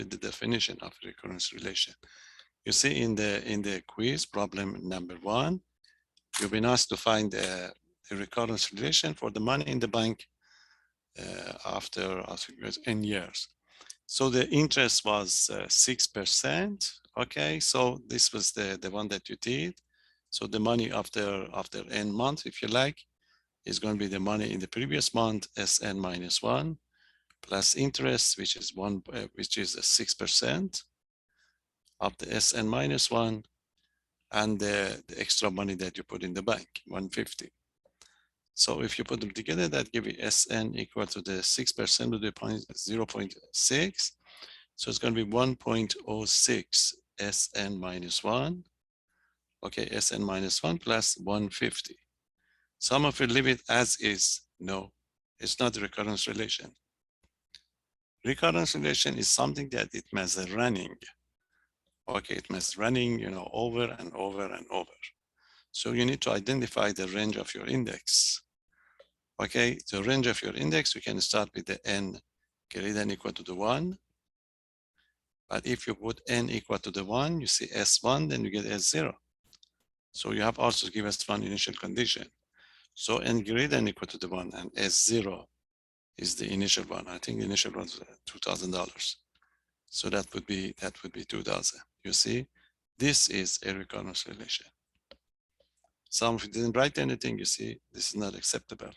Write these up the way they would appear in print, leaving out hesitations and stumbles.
with the definition of recurrence relation. You see in the quiz problem number 1, you've been asked to find a recurrence relation for the money in the bank after I think it was n years. So the interest was 6%. Okay, so this was the one that you did. So the money after n month, if you like, is going to be the money in the previous month, Sn minus 1, plus interest, which is 6% of the Sn minus 1, and the extra money that you put in the bank, 150. So if you put them together, that gives you Sn equal to the 6% of the 0.6. So it's going to be 1.06 Sn minus 1. Okay, Sn minus 1 plus 150. Some of you leave it as is. No, it's not a recurrence relation. Recurrence relation is something that it must running. Okay, it must running, over and over and over. So you need to identify the range of your index. Okay, the range of your index, you can start with the n greater than or equal to the 1. But if you put n equal to the 1, you see S1, then you get S0. So you have also to give us one initial condition. So n greater than or equal to the 1 and S0 is the initial one. I think the initial one was $2,000. So that would be 2,000. You see, this is a recurrence relation. Some of you didn't write anything, you see, this is not acceptable.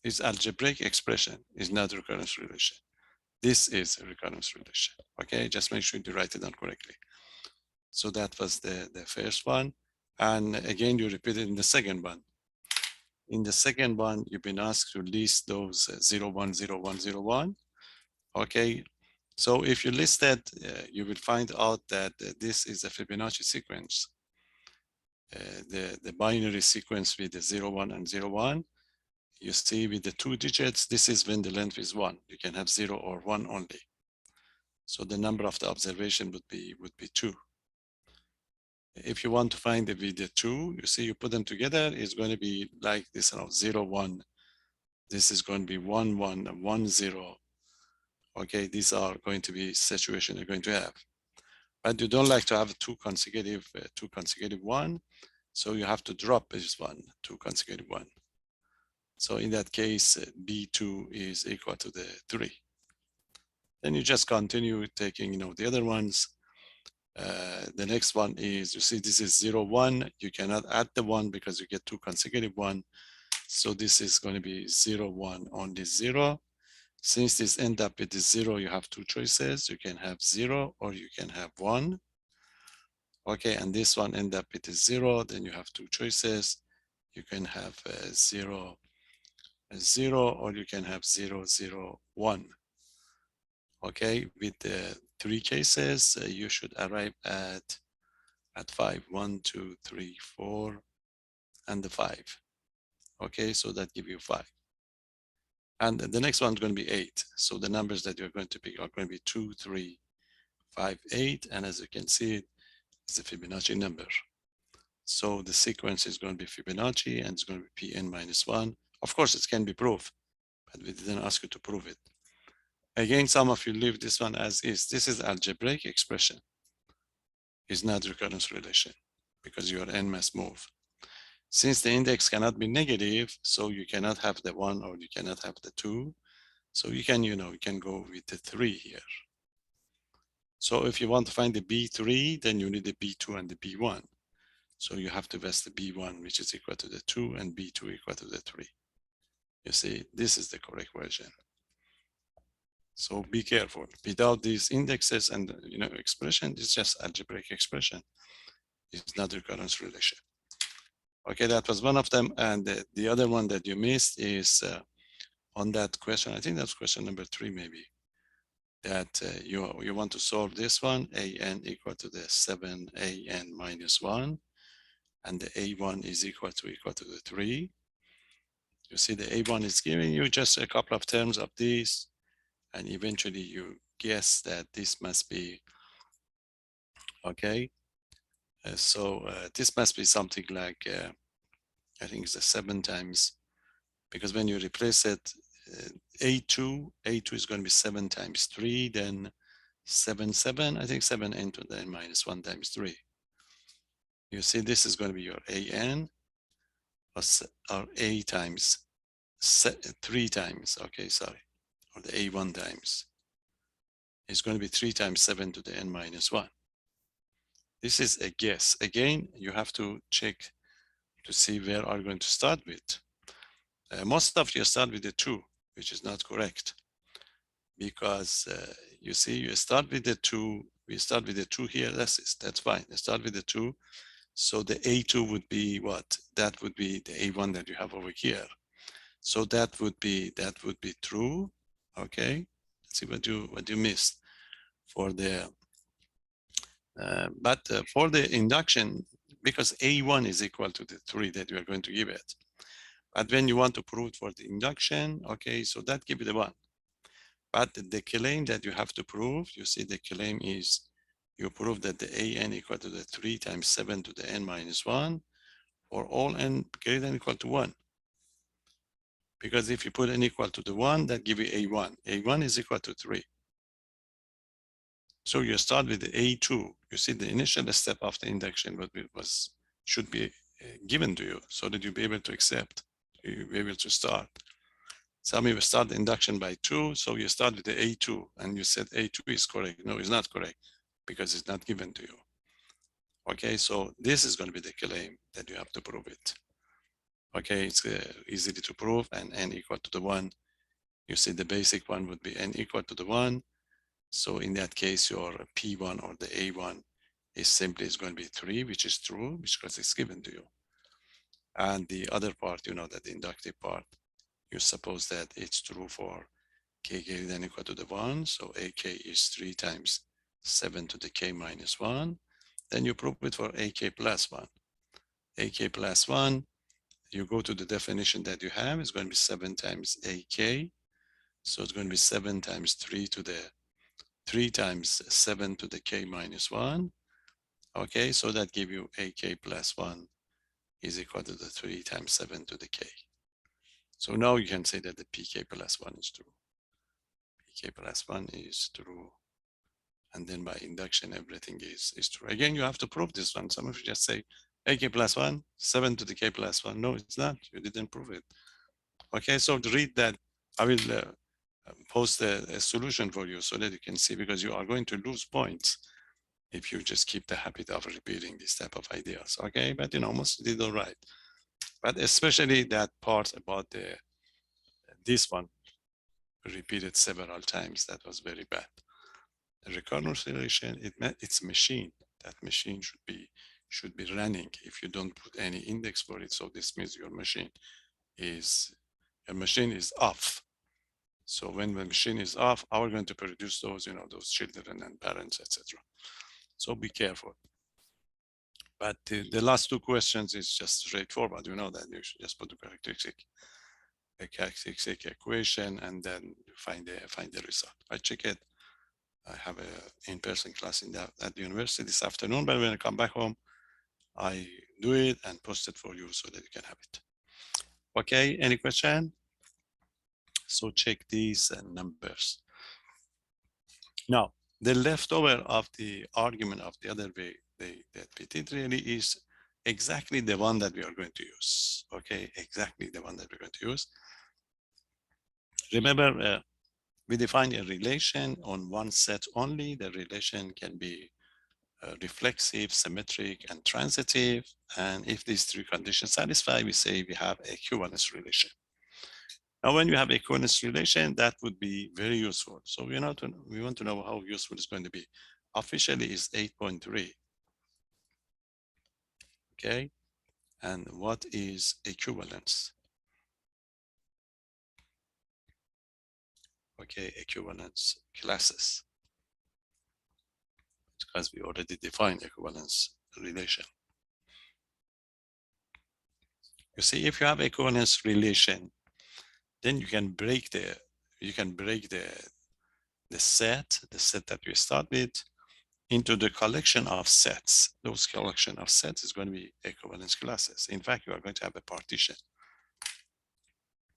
This algebraic expression is not a recurrence relation. This is a recurrence relation. Okay, just make sure you write it down correctly. So that was the first one. And again, you repeat it in the second one. In the second one, you've been asked to list those 0, 1, 0, 1, 0, 1. Okay, so if you list that, you will find out that this is a Fibonacci sequence. The binary sequence with the 0, 1, and 0, 1. You see with the 2 digits, this is when the length is 1. You can have 0 or 1 only. So the number of the observation would be 2. If you want to find the with the 2, you see you put them together, it's going to be like this, 0, 1. This is going to be 1, 1, 1, 0. Okay, these are going to be situation you're going to have. But you don't like to have two consecutive 1. So you have to drop this 1, 2 consecutive 1. So in that case, B2 is equal to the 3. Then you just continue taking, the other ones. The next one is, you see, this is 0, 1. You cannot add the 1 because you get 2 consecutive 1. So this is going to be 0, 1, only 0. Since this end up with the 0, you have 2 choices. You can have 0 or you can have 1. Okay, and this one end up with a 0, then you have 2 choices. You can have 0, 0, or you can have 0, 0, 1. Okay, with the 3 cases, you should arrive at 5. 1, 2, 3, 4, and the 5. Okay, so that gives you 5. And the next one is going to be 8. So the numbers that you're going to pick are going to be 2, 3, 5, 8. And as you can see, it's a Fibonacci number. So the sequence is going to be Fibonacci and it's going to be Pn minus 1. Of course, it can be proved, but we didn't ask you to prove it. Again, some of you leave this one as is. This is algebraic expression. It's not recurrence relation because your n must move. Since the index cannot be negative, so you cannot have the 1 or you cannot have the 2. So you can, you can go with the 3 here. So if you want to find the B3, then you need the B2 and the B1. So you have to vest the B1, which is equal to the 2, and B2 equal to the 3. You see, this is the correct version. So be careful. Without these indexes and expression, it's just algebraic expression. It's not recurrence relation. Okay, that was one of them. And the other one that you missed is on that question. I think that's question number 3, maybe. That you want to solve this one, an equal to the 7an minus 1, and the a1 is equal to the 3. You see the a1 is giving you just a couple of terms of these, and eventually you guess that this must be, okay. So this must be something like, I think it's a 7 times, because when you replace it, A2 is going to be 7 times 3, then 7, 7, I think 7n to the n minus 1 times 3. You see, this is going to be your an or a times 3 times, okay, sorry, or the a1 times. It's going to be 3 times 7 to the n minus 1. This is a guess. Again, you have to check to see where are you going to start with. Most of you start with the 2, which is not correct. Because you see, you start with the 2, we start with the 2 here, that's fine. You start with the 2. So the A2 would be what? That would be the A1 that you have over here. So that would be true. Okay. Let's see what you missed for the for the induction, because A1 is equal to the 3 that you are going to give it. But when you want to prove for the induction, okay, so that give you the 1. But the claim that you have to prove, you see the claim is you prove that the an equal to the 3 times 7 to the n minus 1 for all n greater than or equal to 1. Because if you put n equal to the 1, that give you a1. a1 is equal to 3. So you start with the a2. You see the initial step of the induction should be given to you so that you'll be able to accept, you'll be able to start. Some of you start the induction by 2, so you start with the A2, and you said A2 is correct. No, it's not correct, because it's not given to you. Okay, so this is going to be the claim that you have to prove it. Okay, it's easy to prove, and n equal to the 1. You see the basic one would be n equal to the 1. So in that case, your P1 or the A1 is going to be 3, which is true, because it's given to you. And the other part, you know, that the inductive part, you suppose that it's true for k greater than or equal to the 1. So ak is 3 times 7 to the k minus 1. Then you prove it for ak plus 1. Ak plus 1, you go to the definition that you have, it's going to be 7 times ak. So it's going to be 7 times 3 times 7 to the k minus 1. Okay, so that gives you ak plus 1 is equal to the 3 times 7 to the k. So now you can say that the pk plus 1 is true. Pk plus 1 is true. And then by induction, everything is true. Again, you have to prove this one. Some of you just say, ak plus 1, 7 to the k plus 1. No, it's not. You didn't prove it. Okay, so to read that, I will post a solution for you so that you can see, because you are going to lose points if you just keep the habit of repeating this type of ideas. Okay, but you know, most did all right. But especially that part about this one repeated several times, that was very bad. The recurrence relation, it's machine. That machine should be running. If you don't put any index for it, so this means your machine is off. So when the machine is off, how are we going to produce those, you know, those children and parents, etc. So be careful. But the last 2 questions is just straightforward. You know that you should just put the characteristic equation and then find the result. I check it. I have a in-person class at the university this afternoon, but when I come back home, I do it and post it for you so that you can have it. Okay, any question? So check these numbers. Now, the leftover of the argument of the other way that we did really is exactly the one that we are going to use. Okay, exactly the one that we're going to use. Remember, we define a relation on one set only. The relation can be reflexive, symmetric, and transitive. And if these 3 conditions satisfy, we say we have equivalence relation. Now, when you have equivalence relation, that would be very useful. So we want to know how useful it's going to be. Officially is 8.3. Okay, and what is equivalence? Okay, equivalence classes, because we already defined equivalence relation. You see, if you have equivalence relation, then you can break the set that you start with into the collection of sets. Those collection of sets is going to be equivalence classes. In fact, you are going to have a partition.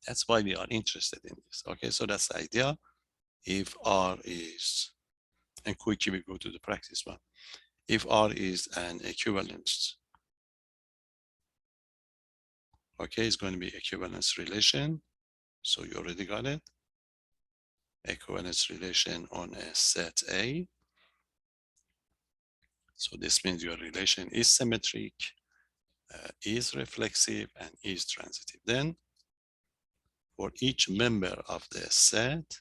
That's why we are interested in this. Okay, so that's the idea. If R is And quickly we go to the practice one. If R is an equivalence, okay, it's going to be equivalence relation. So you already got it. Equivalence relation on a set A. So this means your relation is symmetric, is reflexive, and is transitive. Then for each member of the set,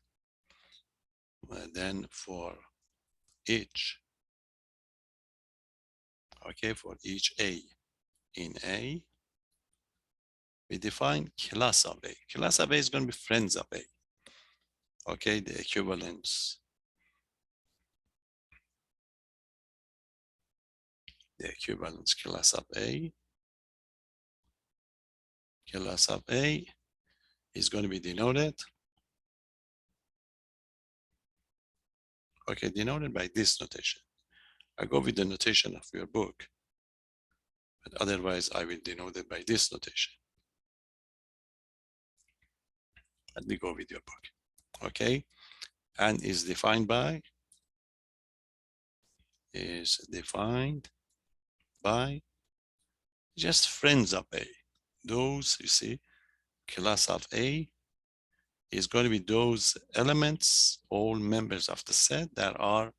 then for each, okay, for each A in A, we define class of A. Class of A is going to be friends of A. Okay, the equivalence. The equivalence class of A. Class of A is going to be denoted, okay, denoted by this notation. I go with the notation of your book, but otherwise I will denote it by this notation. Let me go with your book, okay? And is defined by just friends of A. Those, you see, class of A is going to be those elements, all members of the set that are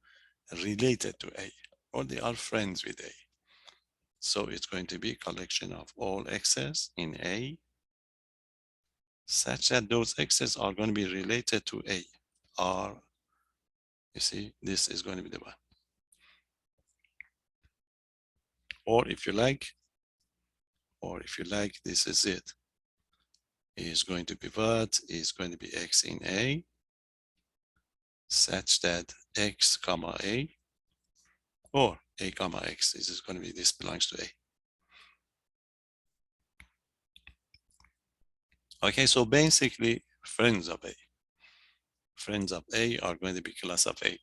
related to A, or they are friends with A. So it's going to be a collection of all x's in A, such that those x's are going to be related to A. R, you see, this is going to be the one. Or if you like, this is it. Is going to be what? Is going to be x in A, such that x comma A, or A comma x, this is going to be, this belongs to A. Okay, so basically, friends of A. Friends of A are going to be class of A.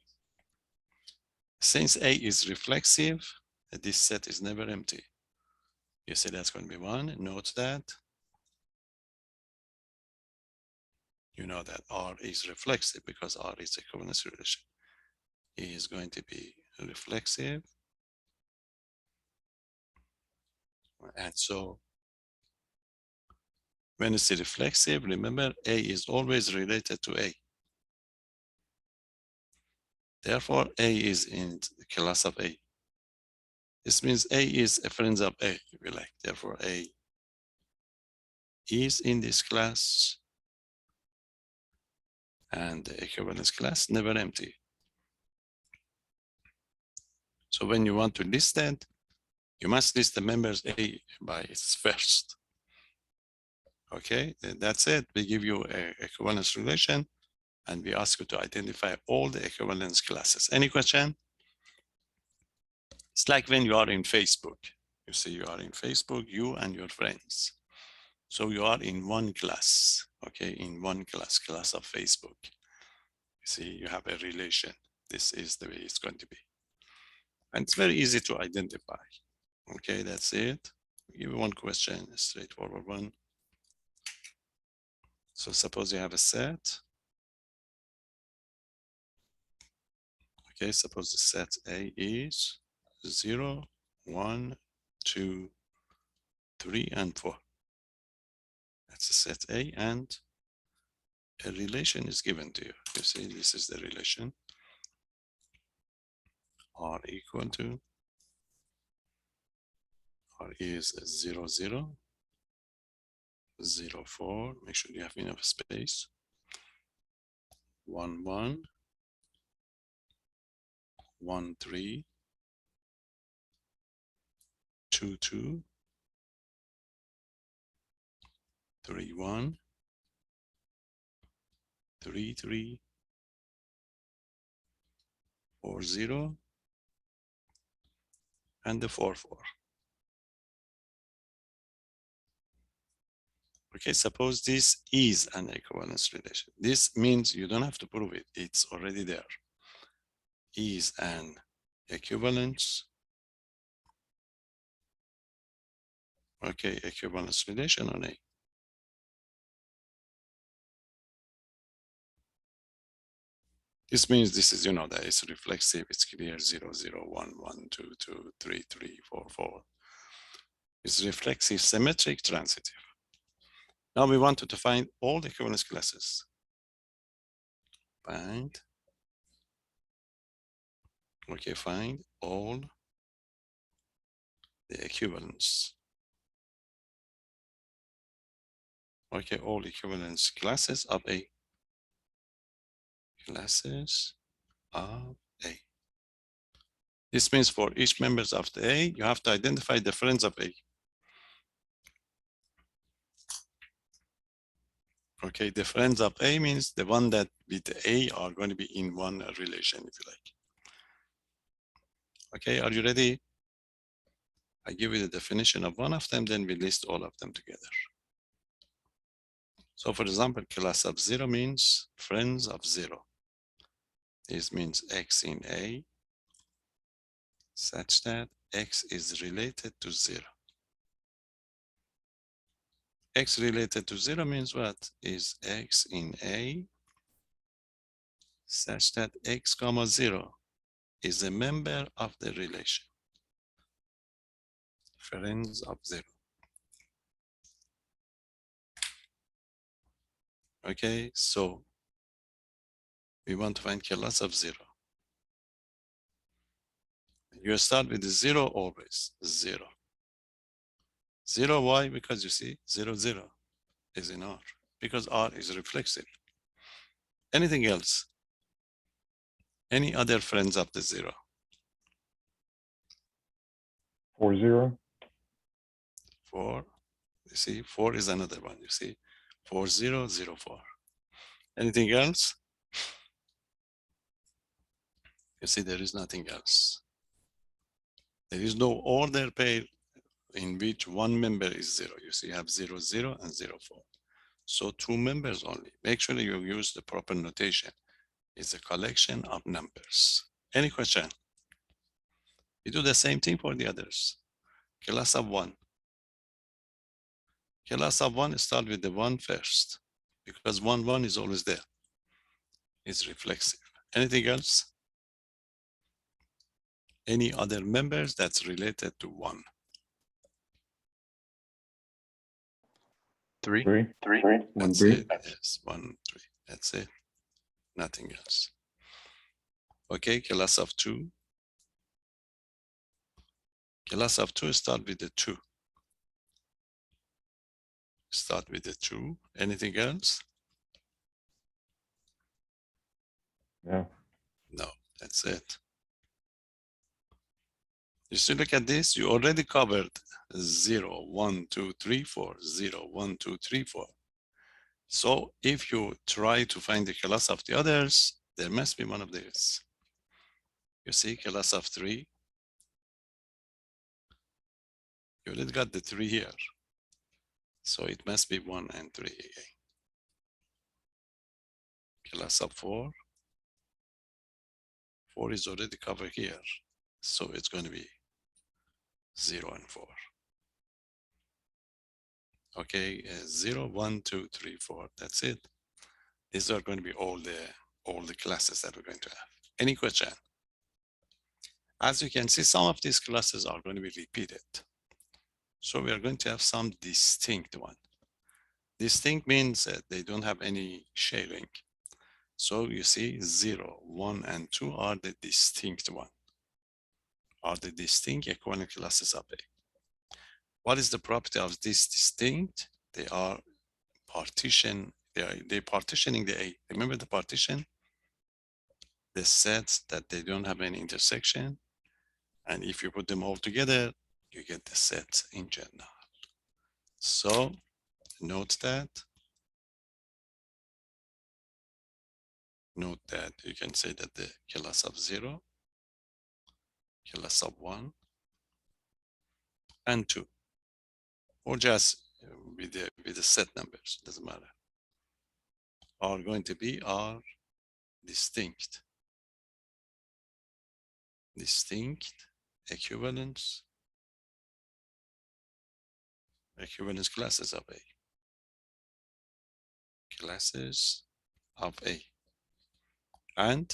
Since A is reflexive, this set is never empty. You see that's going to be one. Note that. You know that R is reflexive because R is equivalence relation. E is going to be reflexive. And so when it's reflexive, remember A is always related to A. Therefore, A is in the class of A. This means A is a friend of A, if you like. Therefore, A is in this class, and the equivalence class never empty. So when you want to list that, you must list the members A by its first. Okay, that's it. We give you an equivalence relation, and we ask you to identify all the equivalence classes. Any question? It's like when you are in Facebook. You see, you are in Facebook, you and your friends. So you are in one class, okay, in one class of Facebook. You see, you have a relation. This is the way it's going to be. And it's very easy to identify. Okay, that's it. Give you one question, a straightforward one. So suppose you have a set. Okay, suppose the set A is 0, 1, 2, 3, and 4. That's the set A, and a relation is given to you. You see, this is the relation. R equal to, R is 0, 0, 0, 4. Make sure you have enough space. 1, 1, 1, 3, 2, 2, 3, 1, 3, 3, 4, 0, and the 4, 4. Okay, suppose this is an equivalence relation. This means you don't have to prove it. It's already there. Is an equivalence. Okay, equivalence relation on A. This means this is, that it's reflexive, it's clear, 0, 0, 1, 1, 2, 2, 3, 3, 4, 4. It's reflexive, symmetric, transitive. Now we wanted to find all the equivalence classes. Find all the equivalence. Okay, all equivalence classes of A. Classes of A. This means for each members of the A, you have to identify the friends of A. Okay, the friends of A means the one that with A are going to be in one relation, if you like. Okay, are you ready? I give you the definition of one of them, then we list all of them together. So for example, class of 0 means friends of 0. This means X in A such that X is related to 0. X related to 0 means what? Is X in A such that X comma 0 is a member of the relation. Friends of 0. Okay, so we want to find class of 0. You start with the 0 always, 0. 0, why? Because you see, 0, 0 is in R, because R is reflexive. Anything else? Any other friends of the 0? 4, 0. 4, you see, 4 is another one, you see, 4, 0, 0, 4. Anything else? You see, there is nothing else. There is no order pair in which one member is 0. You see, you have 0, 0, and 0, 4. So 2 members only. Make sure you use the proper notation. It's a collection of numbers. Any question? You do the same thing for the others. Class of 1. Class of 1 start with the 1 first, because 1, 1 is always there. It's reflexive. Anything else? Any other members that's related to 1? 3. 3. 1, That's 3. it. Yes, 1, 3. That's it. Nothing else. Okay, class of 2. Class of 2 start with the 2. Start with the 2. Anything else? No. No, that's it. You see, look at this. You already covered 0, 1, 2, 3, 4, 0, 1, 2, 3, 4. So if you try to find the class of the others, there must be one of these. You see, class of 3. You already got the 3 here. So it must be 1 and 3 again. Class of 4. 4 is already covered here. So it's going to be 0 and 4. Okay, 0, 1, 2, 3, 4. That's it. These are going to be all the classes that we're going to have. Any question? As you can see, some of these classes are going to be repeated. So we are going to have some distinct one. Distinct means that they don't have any sharing. So you see 0, 1, and 2 are the distinct one. Are the distinct equivalent classes of A. What is the property of this distinct? They are partition. They're partitioning the A. Remember the partition? The sets that they don't have any intersection. And if you put them all together, you get the set in general. So note that. Note that you can say that the class of 0, class of 1, and 2, or just with the set numbers, doesn't matter, are going to be our distinct equivalence classes of A. Classes of A. And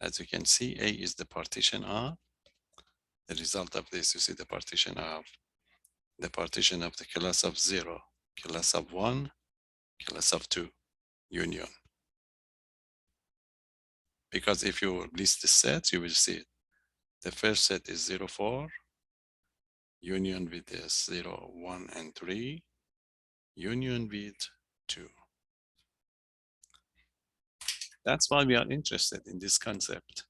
as you can see, A is the partition of the result of this. You see the partition of the class of 0, class of 1, class of 2, union. Because if you list the sets, you will see it. The first set is 0, 4, union with the 0, 1, and 3, union with 2. That's why we are interested in this concept.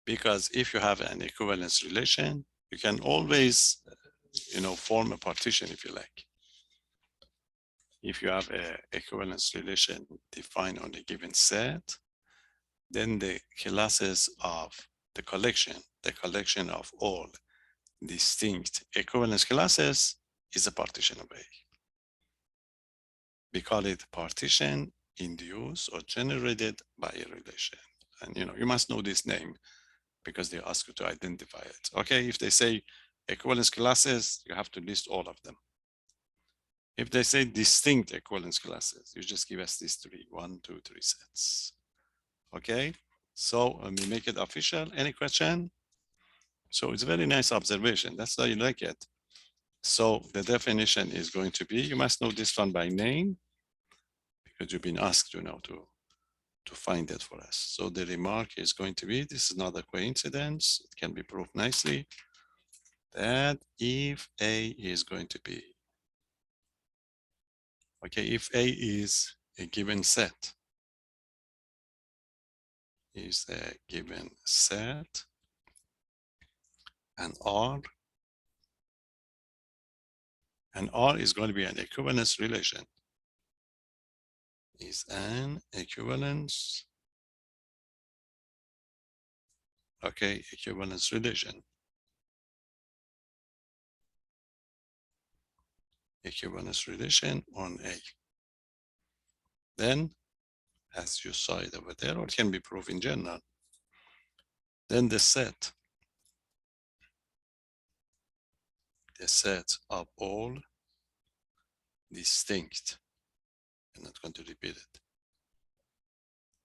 Because if you have an equivalence relation, you can always, form a partition if you like. If you have an equivalence relation defined on a given set, then the classes of the collection of all distinct equivalence classes is a partition of A. We call it partition induced or generated by a relation. And you must know this name because they ask you to identify it. Okay, if they say equivalence classes, you have to list all of them. If they say distinct equivalence classes, you just give us these 3, 1, 2, 3 sets. Okay, so let me make it official. Any question? So it's a very nice observation. That's how you like it. So the definition is going to be, you must know this one by name because you've been asked, to find it for us. So the remark is going to be, this is not a coincidence. It can be proved nicely that if A is going to be, okay, if A is a given set, and R is going to be an equivalence relation, is an equivalence, okay, equivalence relation. Equivalence relation on A. Then, as you saw it over there, or it can be proved in general, then the set of all distinct, I'm not going to repeat it,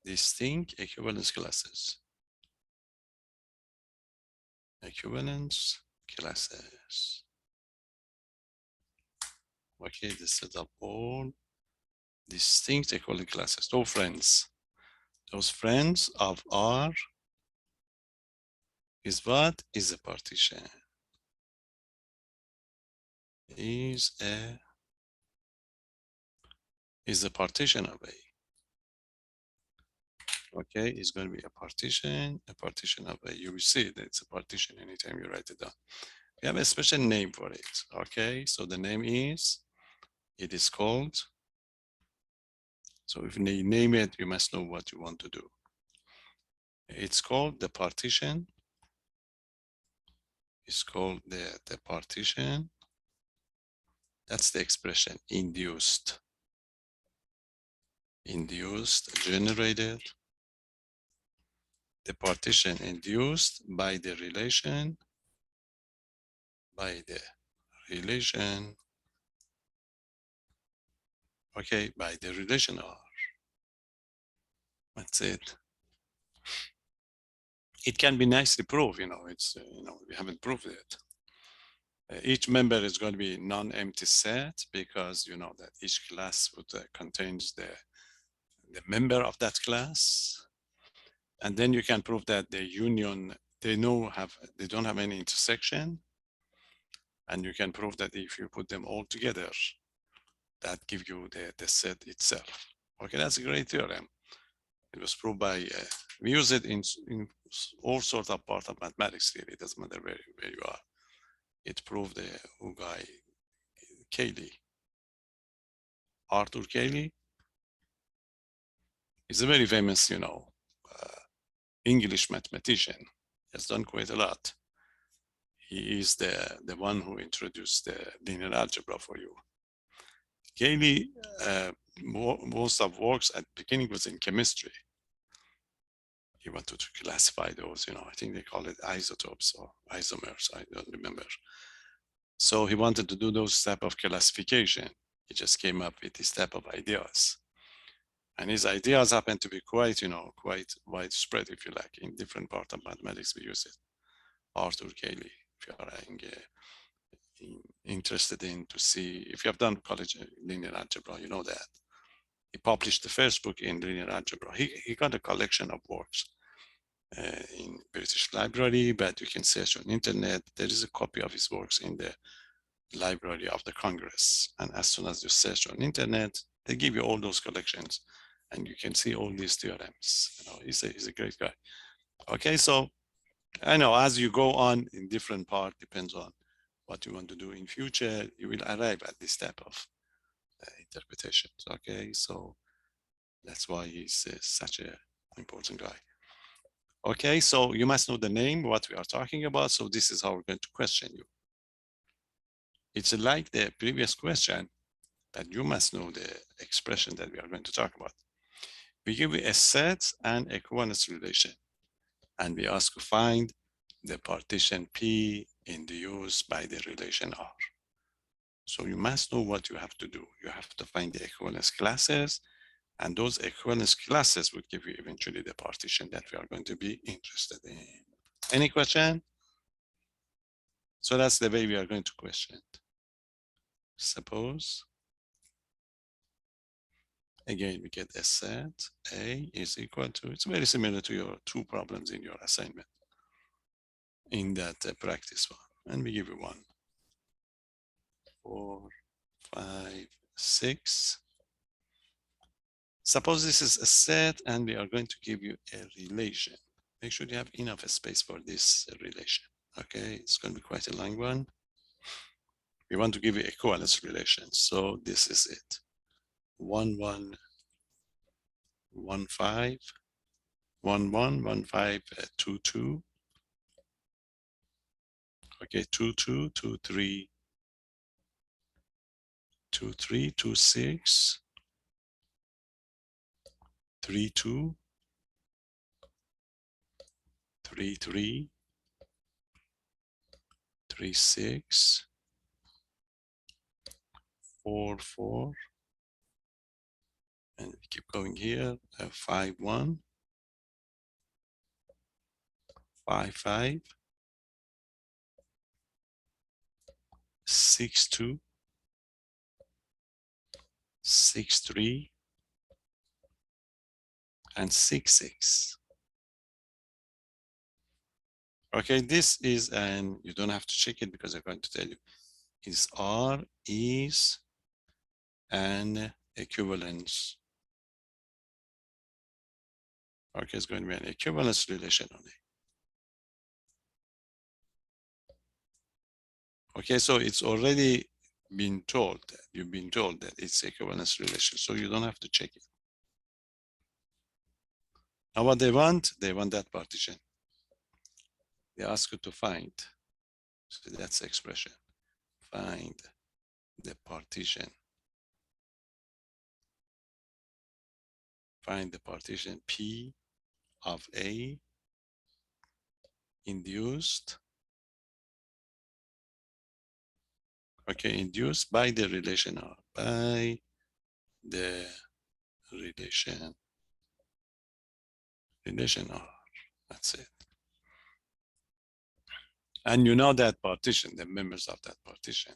distinct equivalence classes. Equivalence classes. Okay, the set of all distinct equivalent classes. Those friends of R is what? Is a partition. Is a partition of A. Okay, it's going to be a partition of A. You will see that it's a partition anytime you write it down. We have a special name for it. Okay, so the name is, it is called, so if you name it, you must know what you want to do. It's called the partition. It's called the partition. That's the expression, induced, generated. The partition induced by the relation, okay, by the relation R. That's it. It can be nicely proved, it's, we haven't proved it. Each member is going to be non-empty set because you know that each class would contains the member of that class. And then you can prove that the union, they don't have any intersection. And you can prove that if you put them all together, that gives you the set itself. Okay, that's a great theorem. It was proved by, we use it in all sorts of parts of mathematics theory. It doesn't matter where you are. It proved the guy, Cayley. Arthur Cayley is a very famous, English mathematician. He has done quite a lot. He is the one who introduced the linear algebra for you. Cayley, most of works at the beginning was in chemistry. He wanted to classify those, I think they call it isotopes or isomers, I don't remember. So he wanted to do those type of classification. He just came up with this type of ideas. And his ideas happen to be quite, quite widespread, if you like, in different parts of mathematics. We use it. Arthur Cayley, if you are interested in to see, if you have done college linear algebra, you know that. He published the first book in linear algebra. He got a collection of works in British Library, but you can search on internet. There is a copy of his works in the Library of the Congress. And as soon as you search on internet, they give you all those collections and you can see all these theorems. He's a great guy. Okay, so I know as you go on in different part, depends on what you want to do in future, you will arrive at this type of interpretations. Okay, so that's why he's such an important guy. Okay, so you must know the name, what we are talking about. So this is how we're going to question you. It's like the previous question, that you must know the expression that we are going to talk about. We give you a set and equivalence relation, and we ask to find the partition P induced by the relation R. So you must know what you have to do. You have to find the equivalence classes, and those equivalence classes will give you eventually the partition that we are going to be interested in. Any question? So that's the way we are going to question it. Suppose, again, we get a set A is equal to, it's very similar to your two problems in your assignment in that practice one. And we give you 1, 4, 5, 6. Suppose this is a set and we are going to give you a relation. Make sure you have enough space for this relation. Okay, it's going to be quite a long one. We want to give you equivalence relation. So this is it. 1, 1, 1, 5, 1, 1, 1, 5, 2, 2. Okay, 2, 2, 2, 3, 2, 3, 2, 6, 3, 2, 3, 3, 3, 6, 4, 4, and we keep going here. 5, 1, 5, 5, 6, 2, 6, 3, and 6, 6. Okay, this is, and you don't have to check it because I'm going to tell you, is R is an equivalence. Okay, it's going to be an equivalence relation only. Okay, so it's already been told that you've been told that it's equivalence relation, so you don't have to check it. Now what they want that partition. They ask you to find, so that's the expression, find the partition. Find the partition P of A induced, okay, induced by the relation R, by the relation R, that's it. And you know that partition, the members of that partition.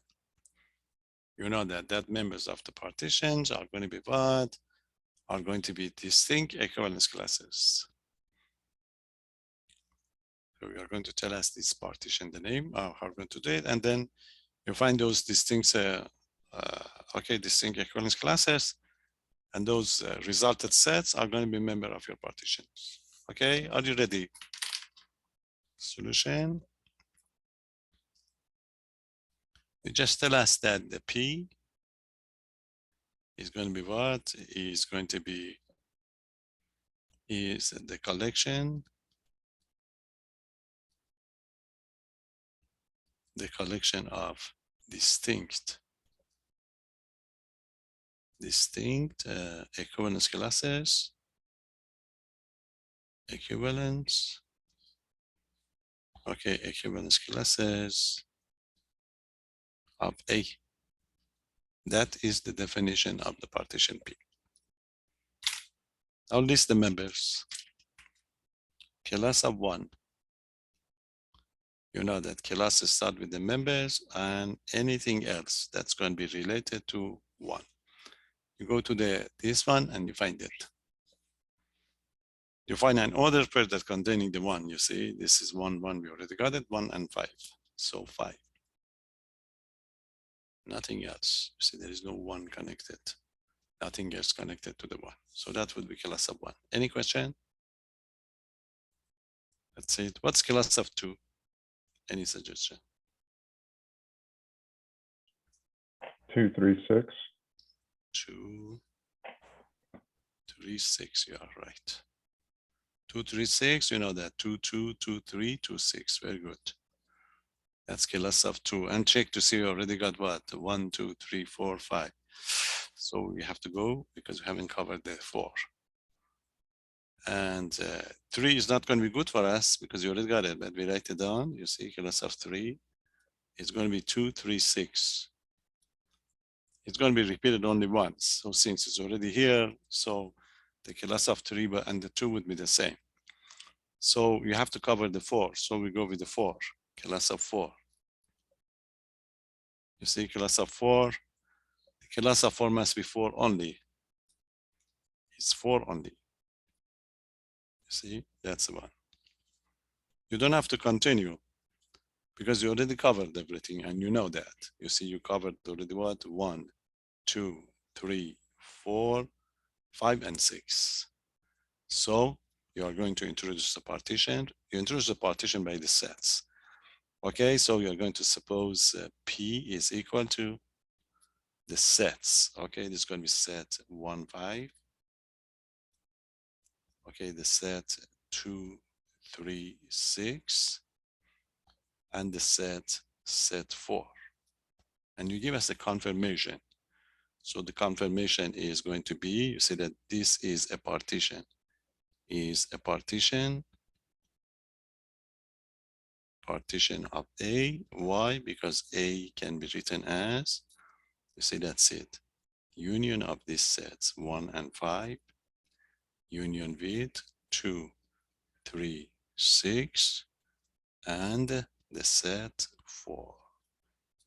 You know that members of the partitions are going to be what? Are going to be distinct equivalence classes. So we are going to tell us this partition, the name, how we're going to do it, and then you find those distinct, distinct equivalence classes, and those resulted sets are going to be member of your partitions. Okay, are you ready? Solution. You just tell us that the P is going to be what? Is going to be is the collection of distinct equivalence classes, equivalence classes of A. That is the definition of the partition P. Now list the members. Class of 1. You know that classes start with the members and anything else that's going to be related to 1. You go to this one and you find it. You find an order pair that containing the 1. You see, this is 1, 1. We already got it. 1 and 5. So 5. Nothing else. You see, there is no 1 connected. Nothing else connected to the 1. So that would be class of 1. Any question? That's it. What's class of 2? Any suggestion? 2, 3, 6. 2, 3, 6. You are right. 2, 3, 6. You know that 2, 2, 2, 3, 2, 6. Very good. That's class of 2. And check to see you already got what? 1, 2, 3, 4, 5. So we have to go because we haven't covered the 4. And 3 is not going to be good for us because you already got it, but we write it down. You see, class of 3 is going to be 2, 3, 6. It's going to be repeated only once. So since it's already here, so the class of 3 and the 2 would be the same. So you have to cover the 4. So we go with the 4, class of 4. You see, class of 4. The class of 4 must be 4 only. It's 4 only. You see, that's the one. You don't have to continue because you already covered everything and you know that. You see, you covered already what? 1, 2, 3, 4, 5, and 6. So you are going to introduce the partition. You introduce the partition by the sets. Okay, so you're going to suppose P is equal to the sets. Okay, this is going to be set 1, 5. Okay, the set 2, 3, 6. And the set 4. And you give us a confirmation. So the confirmation is going to be, you see that this is a partition. Is a partition of A. Why? Because A can be written as, you see, that's it. Union of these sets 1 and 5, union with 2, 3, 6, and the set 4.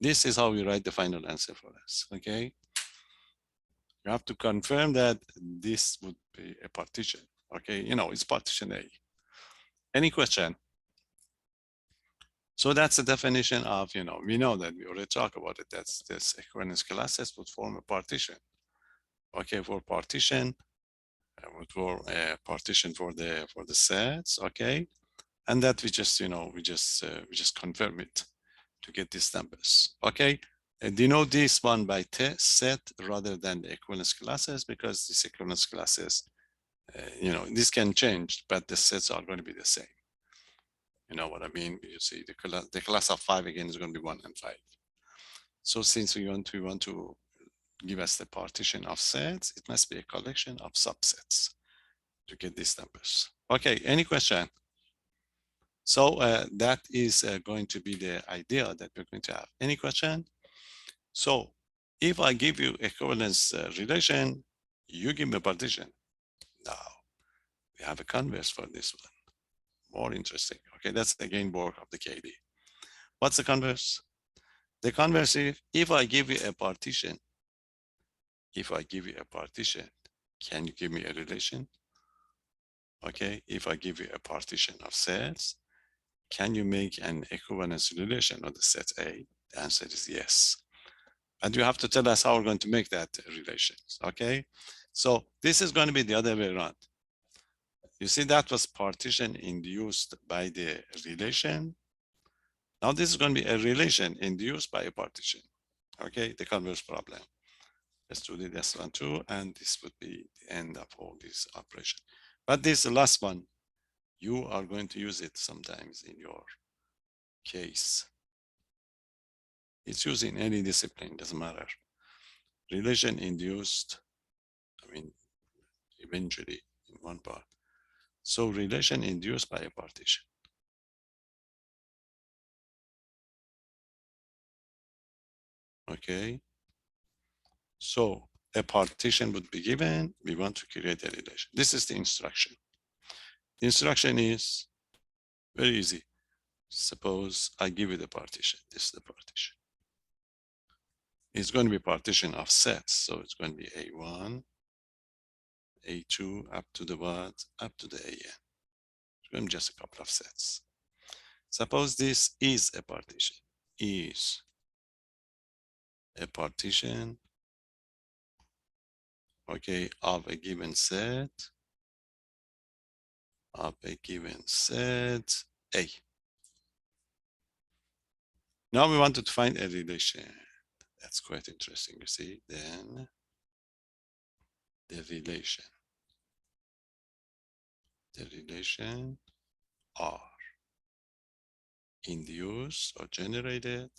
This is how we write the final answer for us, okay? You have to confirm that this would be a partition, okay? You know, it's partition A. Any question? So that's the definition of, you know, we know that we already talked about it. That's this equivalence classes would form a partition. Okay, for partition, would form a partition for the sets, okay? And that we just, you know, we just confirm it to get these numbers, okay? Denote this one by set rather than the equivalence classes because these equivalence classes, you know, this can change, but the sets are going to be the same. You know what I mean? You see, the class of 5 again is going to be 1 and 5. So since we want to give us the partition of sets, it must be a collection of subsets to get these numbers. Okay, any question? So that is going to be the idea that we're going to have. Any question? So if I give you equivalence relation, you give me a partition. Now we have a converse for this one. More interesting. Okay, that's again work of the KD. What's the converse? The converse is if I give you a partition, can you give me a relation? Okay, if I give you a partition of sets, can you make an equivalence relation of the set A? The answer is yes. And you have to tell us how we're going to make that relation, okay? So this is going to be the other way around. You see that was partition induced by the relation. Now this is going to be a relation induced by a partition, okay? The converse problem. Let's do this one too, and this would be the end of all this operation. But this last one, you are going to use it sometimes in your case. It's used in any discipline, doesn't matter. Relation induced, I mean, eventually in one part. So relation induced by a partition. Okay. So a partition would be given, we want to create a relation. This is the instruction. The instruction is very easy. Suppose I give you the partition. This is the partition. It's going to be partition of sets. So it's going to be A1, A2, up to the what? Up to the AN. It's going to be just a couple of sets. Suppose this is a partition. Is a partition, okay, of a given set, of a given set A. Now we wanted to find a relation. That's quite interesting, you see. Then the relation R induced or generated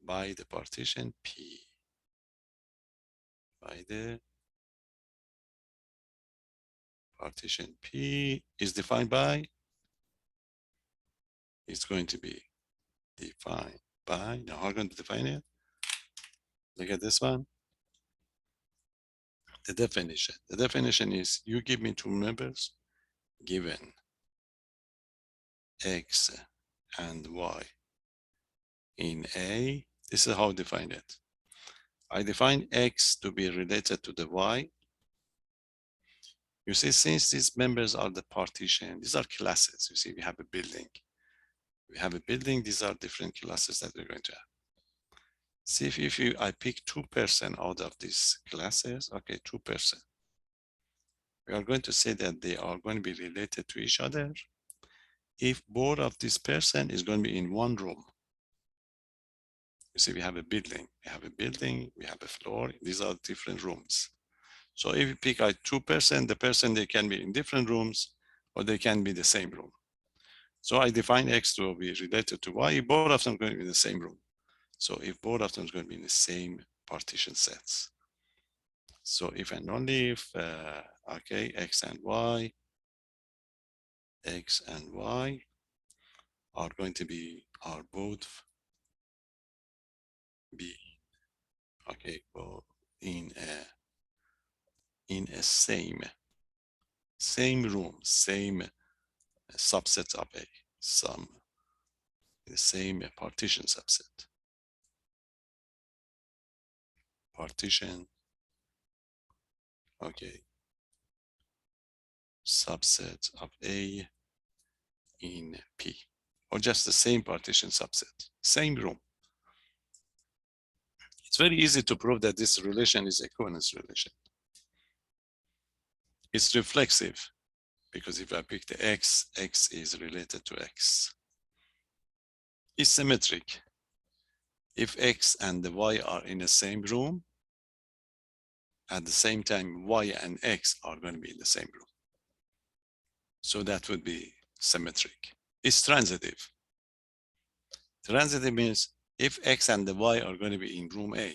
by the partition P, by the partition P is defined by, it's going to be defined by, now how are we going to define it? Look at this one. The definition is you give me two numbers given X and Y in A. This is how I define it. I define X to be related to the Y. You see, since these members are the partition, these are classes. You see, we have a building. We have a building, these are different classes that we're going to have. See if I pick 2% out of these classes, okay, 2%. We are going to say that they are going to be related to each other if both of this person is going to be in one room. You see, we have a building, we have a floor, these are different rooms. So if you pick out 2%, the person, they can be in different rooms or they can be the same room. So I define X to be related to Y, if both of them are going to be in the same room. So if both of them is going to be in the same partition sets. So if and only if, okay, X and Y are going to be, are both be, okay, both in a same room, same subset of A, the same partition subset. Partition, okay, subset of A in P, or just the same partition subset, same room. It's very easy to prove that this relation is equivalence relation. It's reflexive, because if I pick the X, X is related to X. It's symmetric. If X and the Y are in the same room, at the same time, Y and X are going to be in the same room. So that would be symmetric. It's transitive. Transitive means if X and the Y are going to be in room A,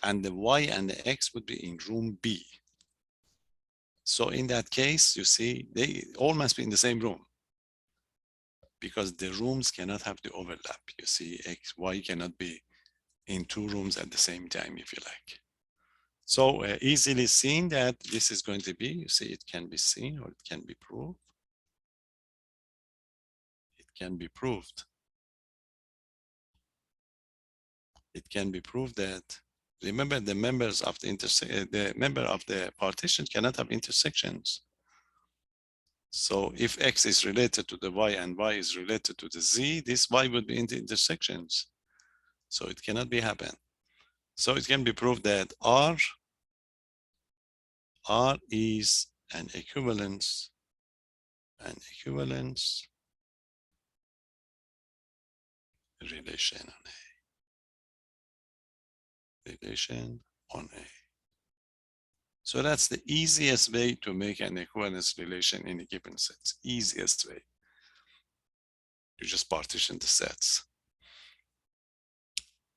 and the Y and the X would be in room B. So in that case, you see, they all must be in the same room, because the rooms cannot have the overlap. You see, X, Y cannot be in two rooms at the same time, if you like. So easily seen that this is going to be, you see, it can be seen or it can be proved. It can be proved. It can be proved that, remember, the members of the member of the partition cannot have intersections. So if X is related to the Y and Y is related to the Z, this Y would be in the intersections. So it cannot be happen. So it can be proved that R is an equivalence relation on A. So that's the easiest way to make an equivalence relation in a given set. Easiest way. You just partition the sets.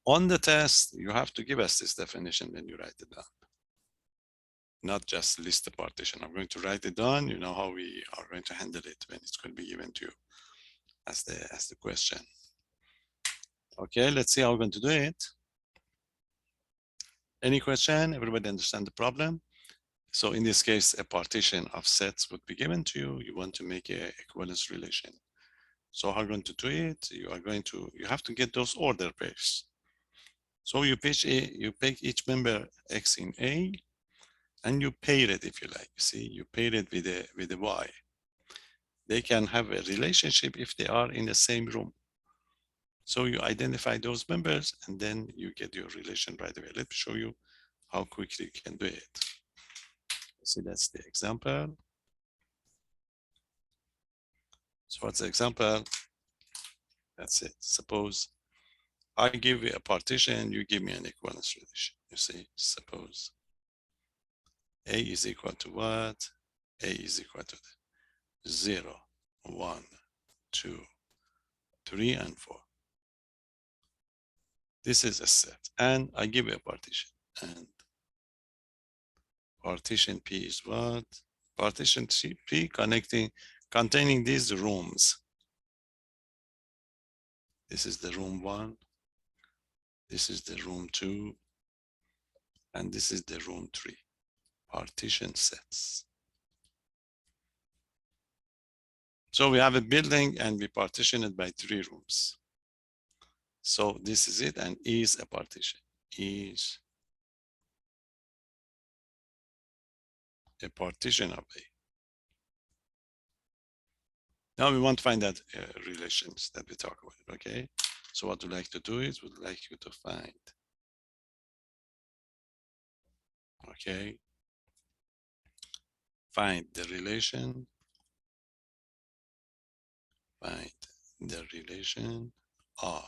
On the test, you have to give us this definition when you write it down. Not just list the partition. I'm going to write it down. You know how we are going to handle it when it's going to be given to you as the question. Okay, let's see how we're going to do it. Any question? Everybody understand the problem? So in this case, a partition of sets would be given to you. You want to make a equivalence relation. So how are you going to do it? You have to get those order pairs. So you pick each member X in A, and you pair it if you like. You see, you pair it with a Y. They can have a relationship if they are in the same room. So you identify those members, and then you get your relation right away. Let me show you how quickly you can do it. See, that's the example. So what's the example? That's it. Suppose I give you a partition, you give me an equivalence relation. You see, suppose A is equal to what? A is equal to 0, 1, 2, 3, and 4. This is a set, and I give you a partition. And partition P is what? Partition P containing these rooms. This is the room 1. This is the room 2. And this is the room 3. Partition sets. So we have a building and we partition it by 3 rooms. So this is it, and is a partition. Is a partition of A. Now we want to find that relations that we talk about, okay? So what we'd like to do is we'd like you to find, okay? Find the relation, R,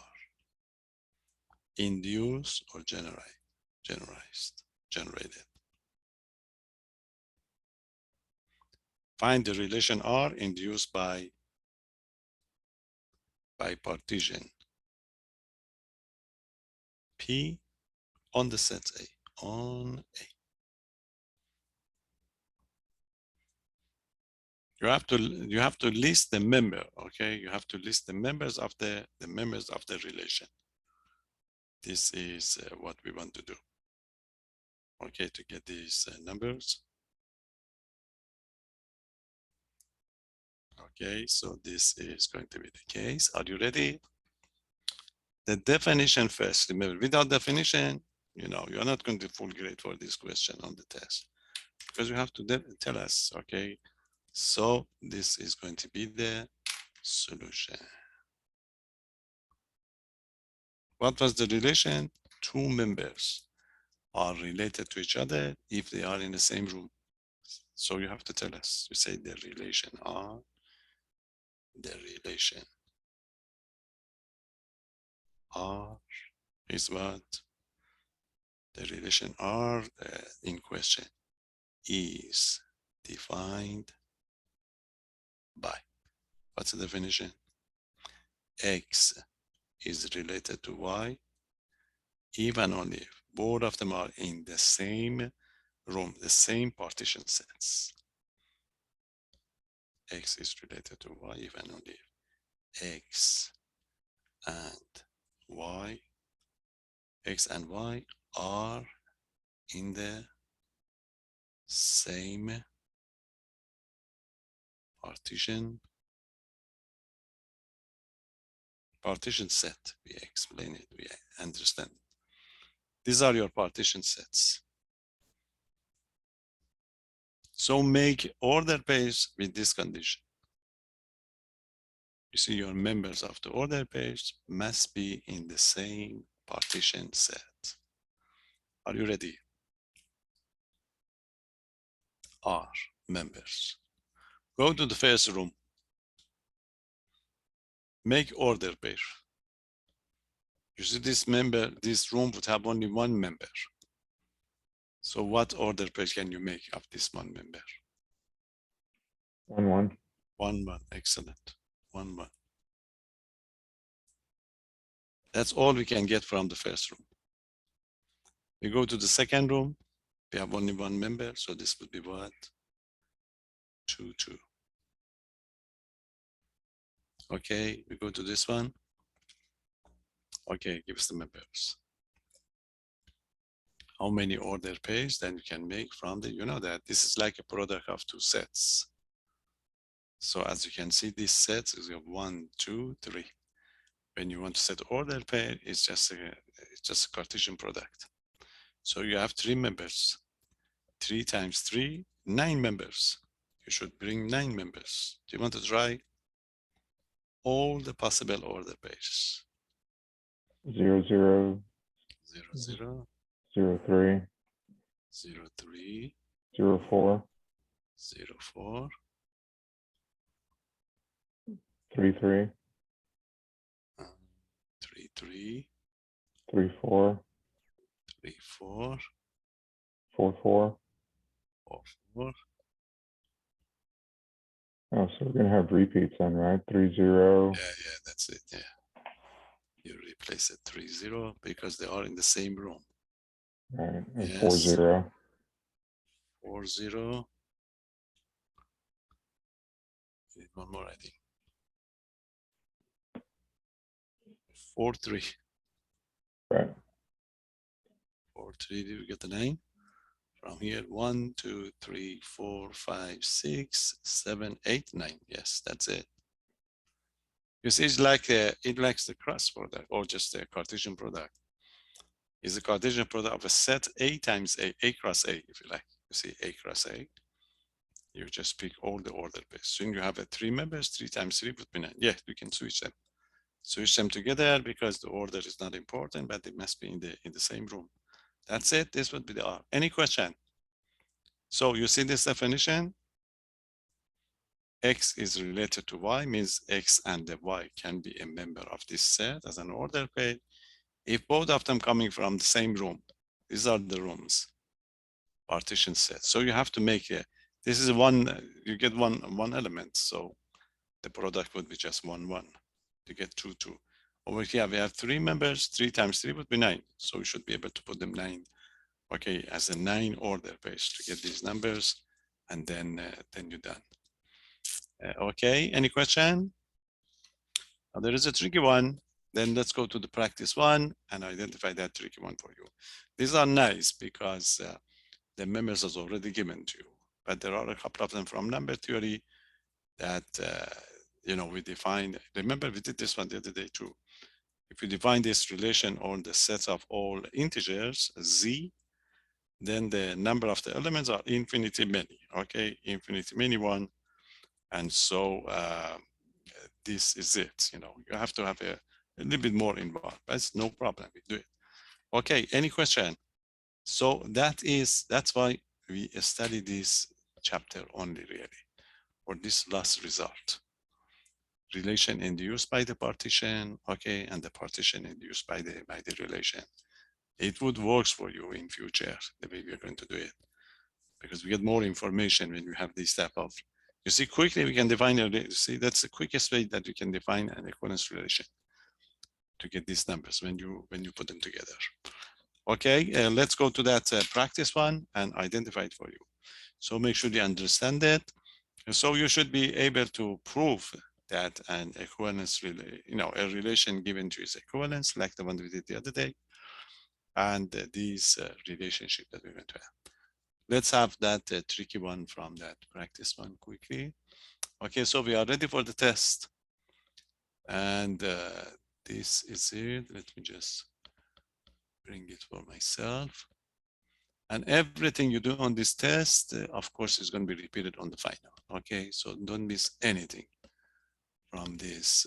induce or generated. Find the relation R induced by partition P on the set A, on A. You have to list the member, okay? You have to list the members of the relation. This is what we want to do, okay, to get these numbers. Okay, so this is going to be the case. Are you ready? The definition first. Remember, without definition, you're not going to full grade for this question on the test, because you have to tell us, okay? So this is going to be the solution. What was the relation? 2 members are related to each other if they are in the same room. So you have to tell us. You say the relation R, is what? The relation R in question is defined by, what's the definition? X is related to Y, even only if both of them are in the same room, the same partition sets. X is related to Y, even only if X and Y are in the same partition set. We explain it, we understand. These are your partition sets. So make order pairs with this condition. You see, your members of the order pairs must be in the same partition set. Are you ready? R, members. Go to the first room. Make order pair. You see, this room would have only 1 member. So what order pair can you make of this 1 member? 1, 1. 1, 1, excellent. 1, 1. That's all we can get from the first room. We go to the second room. We have only 1 member, so this would be what? 2, 2. Okay, we go to this one. Okay, give us the members. how many order pairs then you can make from the, you know that this is like a product of two sets. So as you can see, this set is 1, 2, 3. When you want to set order pair, it's just a Cartesian product. So you have 3 members. 3 times 3, 9 members. You should bring 9 members. Do you want to try all the possible order pairs? 0, 0, 0, 0, 0, 3, 0, 3, 0, 4, 0, 4, 3, 3, 3, 3, 3, 4, 3, 4, 4, 4. 4, 4. Oh, so we're gonna have repeats then, right? 3, 0. Yeah, that's it. Yeah. You replace it 3, 0 because they are in the same room. Right, and Yes. 4, 0. 4, 0. Need one more, I think. 4, 3. Right. 4, 3. Did we get the 9? From here, 1, 2, 3, 4, 5, 6, 7, 8, 9. Yes, that's it. You see, it's like it likes the cross product or just a Cartesian product. It's a Cartesian product of a set A times A cross A, if you like. You see, A cross A. You just pick all the order pairs. So you have 3 members, 3 times 3 would be 9. Yeah, you can switch them. Switch them together because the order is not important, but they must be in the same room. That's it. This would be the R. Any question? So you see this definition? X is related to Y means X and the Y can be a member of this set as an order pair. If both of them coming from the same room, these are the rooms, partition set. So you have to make this is one, you get one element. So the product would be just 1, 1. You get 2, 2. Over here, we have 3 members, 3 times 3 would be 9. So we should be able to put them 9, okay, as a 9 order pairs to get these numbers, and then you're done. Okay, any question? Now, there is a tricky one. Then let's go to the practice one and identify that tricky one for you. These are nice because the members is already given to you, but there are a couple of them from number theory that, you know, we defined. Remember, we did this one the other day too. If you define this relation on the set of all integers, Z, then the number of the elements are infinity many, okay? Infinity many one. And so this is it, you know, you have to have a little bit more involved, but it's no problem, we do it. Okay, any question? So that's why we study this chapter only really, or this last result. Relation induced by the partition, okay, and the partition induced by the relation. It would work for you in future, the way we're going to do it, because we get more information when we have this type of, you see, quickly we can define a, see, that's the quickest way that you can define an equivalence relation to get these numbers when you put them together. Okay, let's go to that practice one and identify it for you. So make sure you understand it. So you should be able to prove that an equivalence, you know, a relation given to is equivalence, like the one we did the other day, and these relationship that we went to have. Let's have that tricky one from that practice one quickly. Okay, so we are ready for the test. And this is it. Let me just bring it for myself. And everything you do on this test, of course, is going to be repeated on the final. Okay, so don't miss anything from this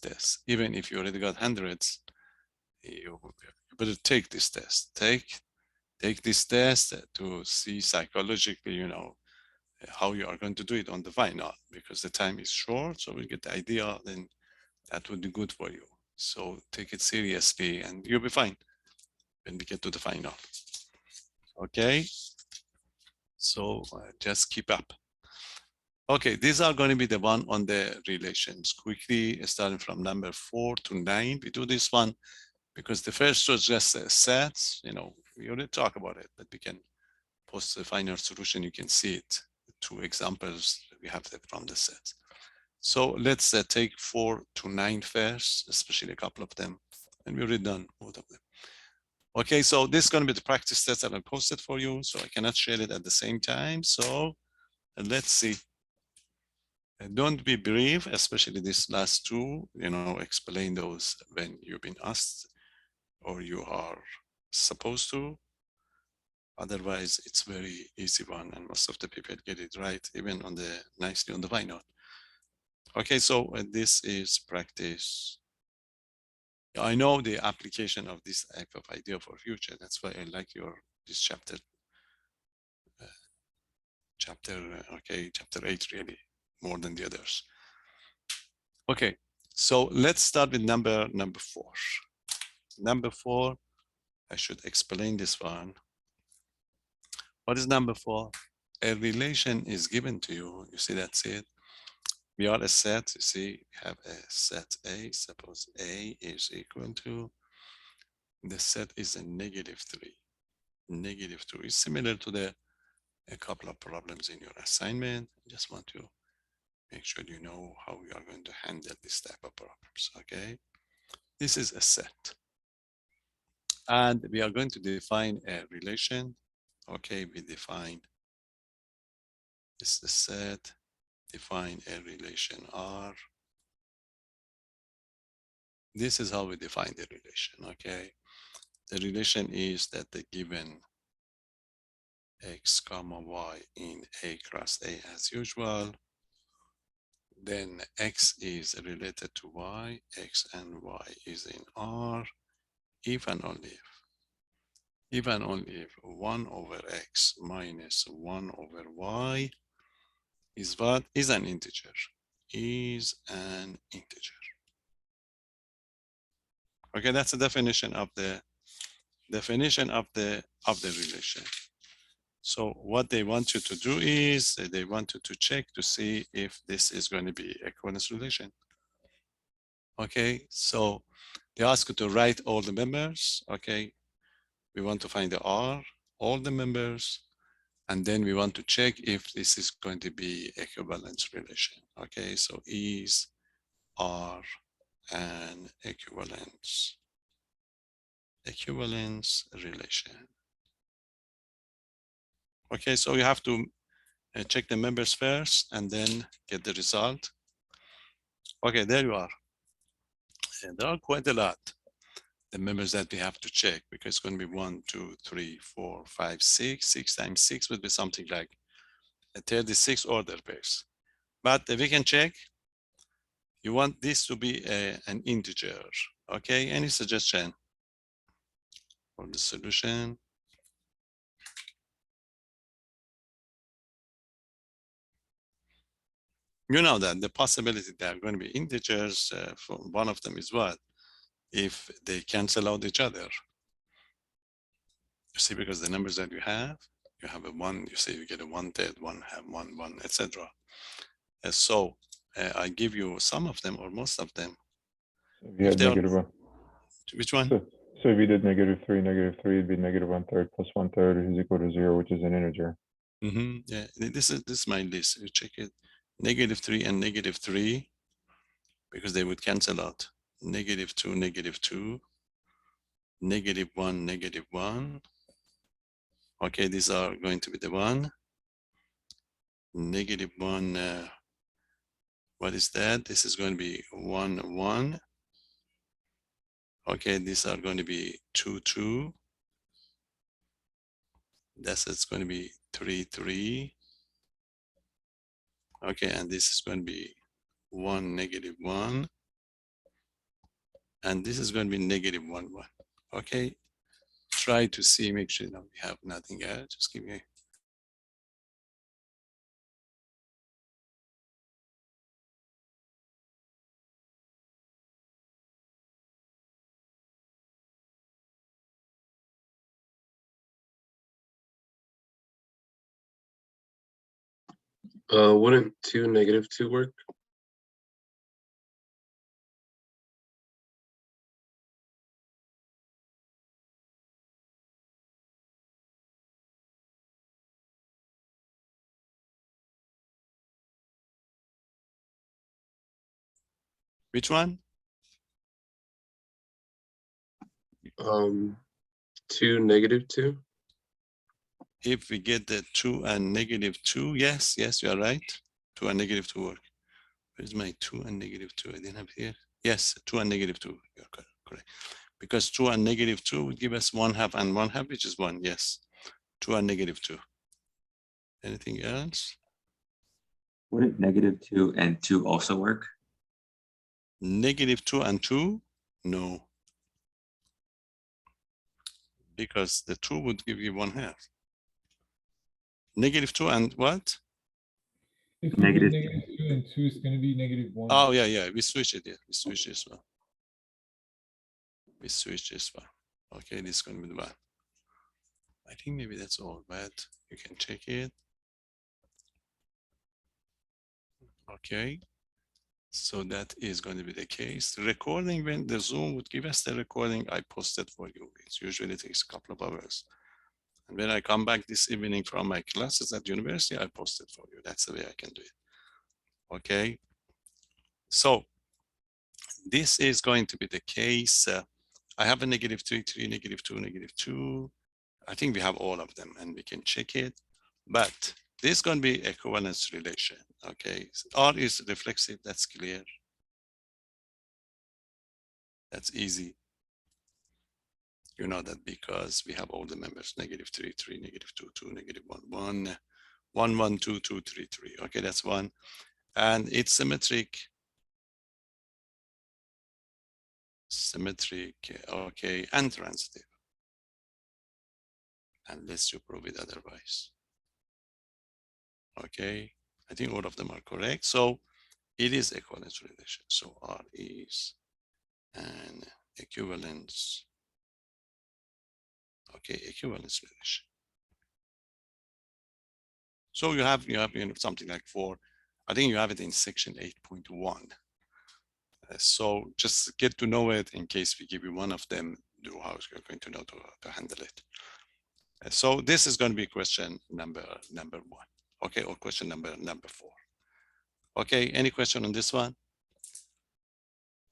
test. Even if you already got hundreds, you better take this test. Take this test to see psychologically, you know, how you are going to do it on the final, because the time is short. So we get the idea, then that would be good for you. So take it seriously and you'll be fine when we get to the final. Okay, so just keep up. Okay, these are going to be the one on the relations. Quickly, starting from number 4 to 9, we do this one because the first was just sets. You know, we already talked about it, but we can post the final solution. You can see it. 2 examples we have from the sets. So let's take 4 to 9 first, especially a couple of them, and we already done both of them. Okay, so this is going to be the practice test that I posted for you, so I cannot share it at the same time. So let's see. Don't be brief, especially these last two, explain those when you've been asked or you are supposed to. Otherwise, it's very easy one, and most of the people get it right, even on the nicely on the why not. Okay, so this is practice. I know the application of this type of idea for future. That's why I like this chapter. Chapter 8 really more than the others. Okay, so let's start with number 4. Number 4, I should explain this one. What is number 4? A relation is given to you. You see, that's it. We are a set. You see, we have a set A. Suppose A is equal to, the set is a -3. -2 is similar to a couple of problems in your assignment. I just want to make sure you know how we are going to handle this type of problems, okay? This is a set. And we are going to define a relation. Okay, we define this is the set, define a relation R. This is how we define the relation, okay? The relation is that the given X comma Y in A cross A as usual, then X is related to Y, X and Y is in R, if and only if 1 over X minus 1 over Y is what? Is an integer. Is an integer. Okay, that's the definition of the relation. So what they want you to do is they want you to check to see if this is going to be equivalence relation. Okay, so they ask you to write all the members. Okay, we want to find the R, all the members, and then we want to check if this is going to be equivalence relation. Okay, so is R an equivalence relation. Okay, so you have to check the members first and then get the result. Okay, there you are. And there are quite a lot, the members that we have to check, because it's going to be 1, 2, 3, 4, 5, 6. 6 times 6 would be something like a 36 order pairs. But we can check. You want this to be an integer. Okay, any suggestion for the solution? You know that the possibility they are going to be integers, for one of them is what? If they cancel out each other. You see, because the numbers that you have a 1, you see you get a 1/3, 1 have 1, 1, etc. So I give you some of them or most of them. So if you had -1. Which one? So if you did -3, it'd be -1/3 plus 1/3 is equal to 0, which is an integer. Yeah, this is my list. You check it. -3 and -3, because they would cancel out. -2, -2, -1, -1. Okay, these are going to be the one. -1, what is that? This is going to be 1, 1. Okay, these are going to be 2, 2. It's going to be 3, 3. Okay, and this is going to be 1, -1. And this is going to be -1, 1. Okay, try to see, make sure we have nothing else. Just give me. Wouldn't 2, -2 work? Which one? 2, -2? If we get the 2 and -2, yes, you are right. 2 and -2 work. Where's my 2 and -2? I didn't have here. Yes, 2 and -2. You're correct. Because 2 and -2 would give us 1/2 and 1/2, which is 1. Yes. 2 and -2. Anything else? Wouldn't -2 and 2 also work? -2 and 2? No. Because the 2 would give you 1/2. -2 and what? If we Negative put -2 and 2, it's going to be -1. Oh, yeah. We switch it. Yeah, we switch this one. We switch this one. Okay, this is going to be the one. I think maybe that's all, but you can check it. Okay. So that is going to be the case. The recording, when the Zoom would give us the recording, I posted for you. It usually takes a couple of hours. And when I come back this evening from my classes at university, I post it for you. That's the way I can do it. Okay. So this is going to be the case. I have a -3, 3, -2, -2. I think we have all of them and we can check it. But this is going to be equivalence relation. Okay. R is reflexive. That's clear. That's easy. You know that because we have all the members, -3, 3, -2, 2, -1, 1, 1, 1, 2, 2, 3, 3. Okay, that's one. And it's symmetric. Okay, and transitive. Unless you prove it otherwise. Okay, I think all of them are correct. So it is equivalence relation. So R is an equivalence. Okay, equivalence relation. So you have something like 4. I think you have it in section 8.1. So just get to know it in case we give you one of them, do how you're going to know to handle it. So this is going to be question number 1. Okay, or question number 4. Okay, any question on this one?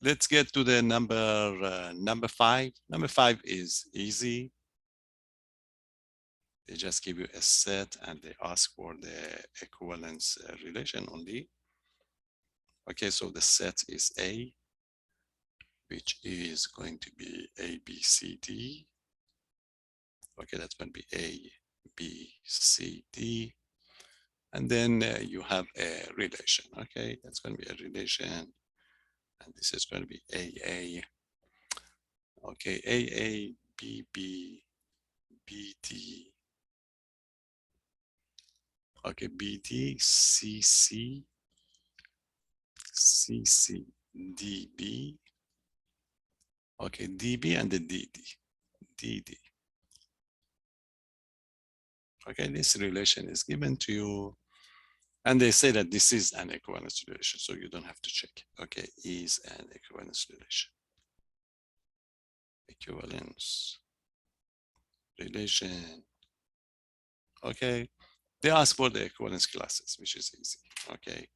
Let's get to the number 5. Number 5 is easy. They just give you a set and they ask for the equivalence relation only. Okay, so the set is A, which is going to be A, B, C, D. Okay, that's going to be A, B, C, D. And then you have a relation. Okay, that's going to be a relation. And this is going to be AA. Okay, AA, BB, BD. Okay, BD, CC, CC, DB. Okay, DB and the DD, DD. Okay, this relation is given to you. And they say that this is an equivalence relation, so you don't have to check. Okay, is an equivalence relation. Equivalence relation. Okay, they ask for the equivalence classes, which is easy. Okay,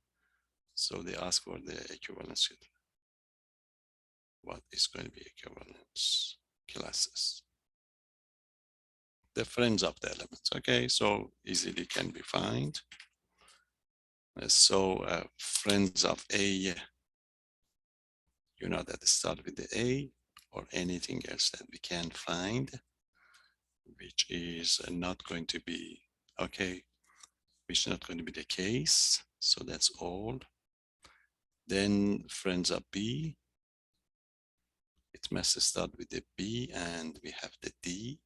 so they ask for the equivalence. What is going to be equivalence classes? The friends of the elements. Okay, so easily can be found. So friends of A, you know that start with the A or anything else that we can find, which is not going to be, okay, which is not going to be the case. So that's all. Then friends of B, it must start with the B and we have the D.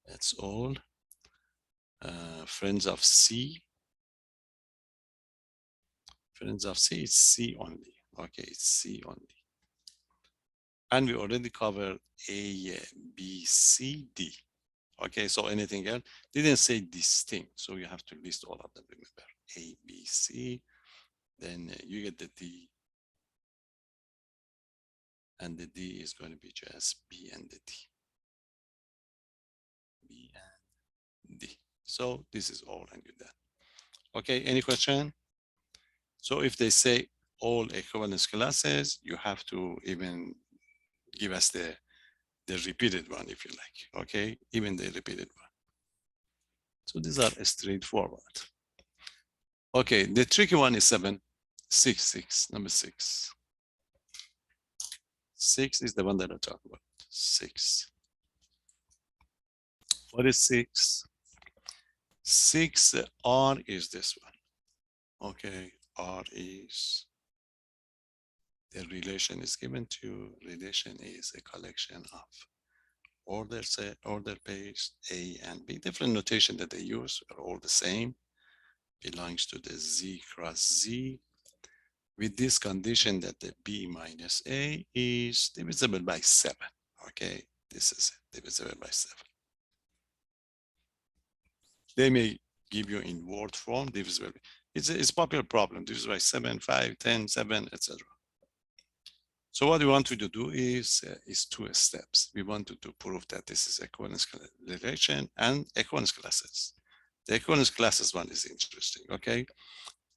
That's all. Friends of C. Friends of C is C only. Okay, it's C only. And we already covered A, B, C, D. Okay, so anything else? Didn't say distinct, so you have to list all of them, remember. A, B, C, then you get the D. And the D is going to be just B and the D. B and D. So this is all and you're done. Okay, any question? So if they say all equivalence classes, you have to even give us the the repeated one, if you like, okay? Even the repeated one. So these are straightforward. Okay, the tricky one is 7, 6, 6, number 6. 6 is the one that I talk about, 6. What is 6? 6, R is this one, okay? R is, the relation is given to, relation is a collection of order set, order pairs, A and B. Different notation that they use are all the same. Belongs to the Z cross Z with this condition that the B minus A is divisible by 7. Okay, this is it, divisible by 7. They may give you in word form divisible. It's a popular problem, divisible by 7, 5, 10, 7, etc. So what we want to do is 2 steps. We want to prove that this is equivalence relation and equivalence classes. The equivalence classes one is interesting, okay?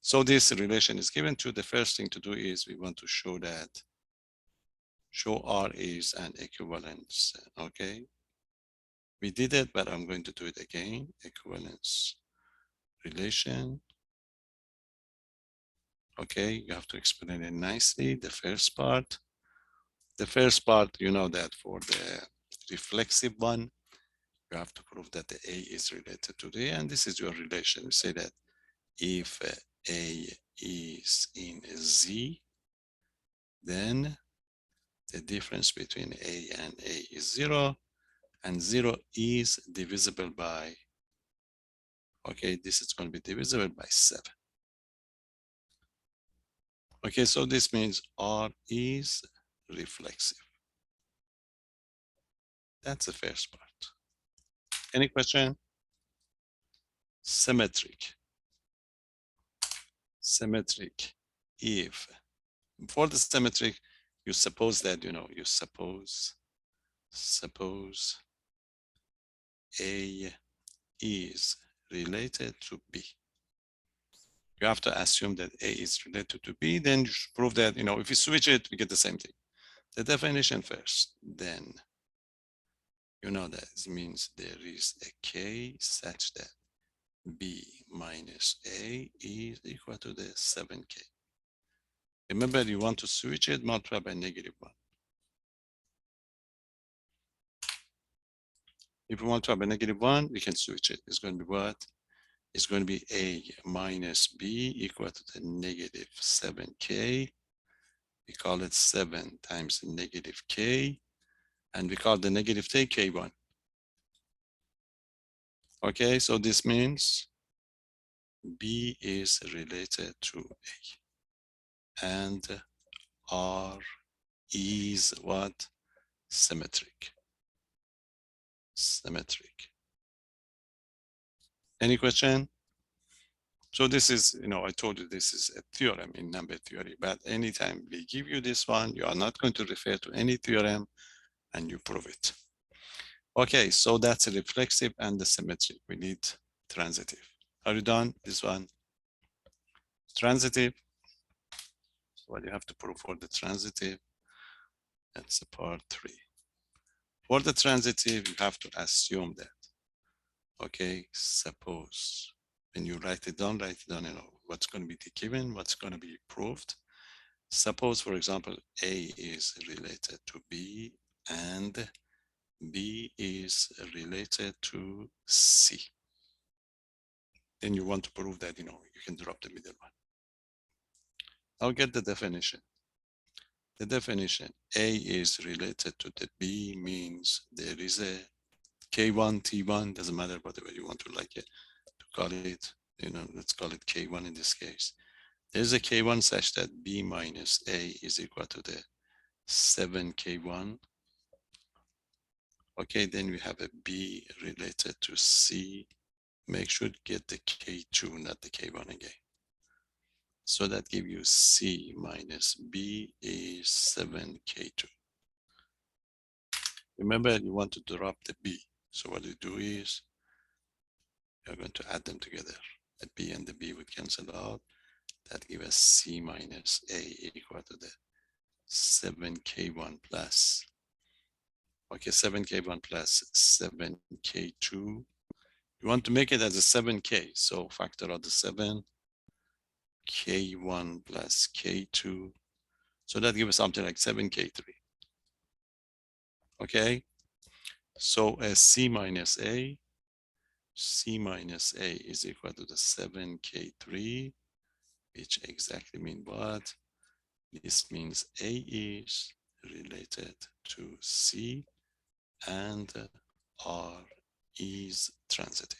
So this relation is given to, the first thing to do is we want to show that, show R is an equivalence, okay? We did it, but I'm going to do it again, equivalence relation. Okay, you have to explain it nicely, the first part. The first part, you know that for the reflexive one, you have to prove that the A is related to the A, and this is your relation. You say that if A is in Z, then the difference between A and A is 0, and 0 is divisible by, okay, this is going to be divisible by 7. Okay, so this means R is reflexive. That's the first part. Any question? Symmetric. Symmetric. If for the symmetric, you suppose that, you know, you suppose A is related to B. You have to assume that A is related to B, then you should prove that, you know, if you switch it, we get the same thing. The definition first, then you know that it means there is a K such that B minus A is equal to the 7K. Remember, you want to switch it, multiply by -1. If you want to have a -1, we can switch it. It's going to be what? It's going to be A minus B equal to the -7K. We call it 7 times -K, and we call the negative K K1. Okay, so this means B is related to A, and R is what? Symmetric. Symmetric. Any question? So this is, you know, I told you this is a theorem in number theory, but anytime we give you this one, you are not going to refer to any theorem and you prove it. Okay, so that's a reflexive and the symmetric. We need transitive. Are you done? This one. Transitive. So what you have to prove for the transitive, that's a part 3. For the transitive, you have to assume that. Okay, suppose when you write it down, you know, what's going to be the given, what's going to be proved. Suppose, for example, A is related to B and B is related to C. Then you want to prove that, you know, you can drop the middle one. I'll get the definition. The definition, A is related to the B means there is a K1, T1, doesn't matter whatever you want to like it, to call it, you know, let's call it K1 in this case. There's a K1 such that B minus A is equal to the 7K1. Okay, then we have a B related to C. Make sure to get the K2, not the K1 again. So that gives you C minus B is 7K2. Remember, you want to drop the B. So what you do is, you're going to add them together. The B and the B would cancel out. That gives us C minus A equal to the 7K1 plus Okay, 7k1 plus 7k2. You want to make it as a 7k, so factor out the 7, k1 plus k2. So that gives us something like 7k3. Okay, so as c minus a is equal to the 7k3, which exactly mean what? This means a is related to c and r is transitive.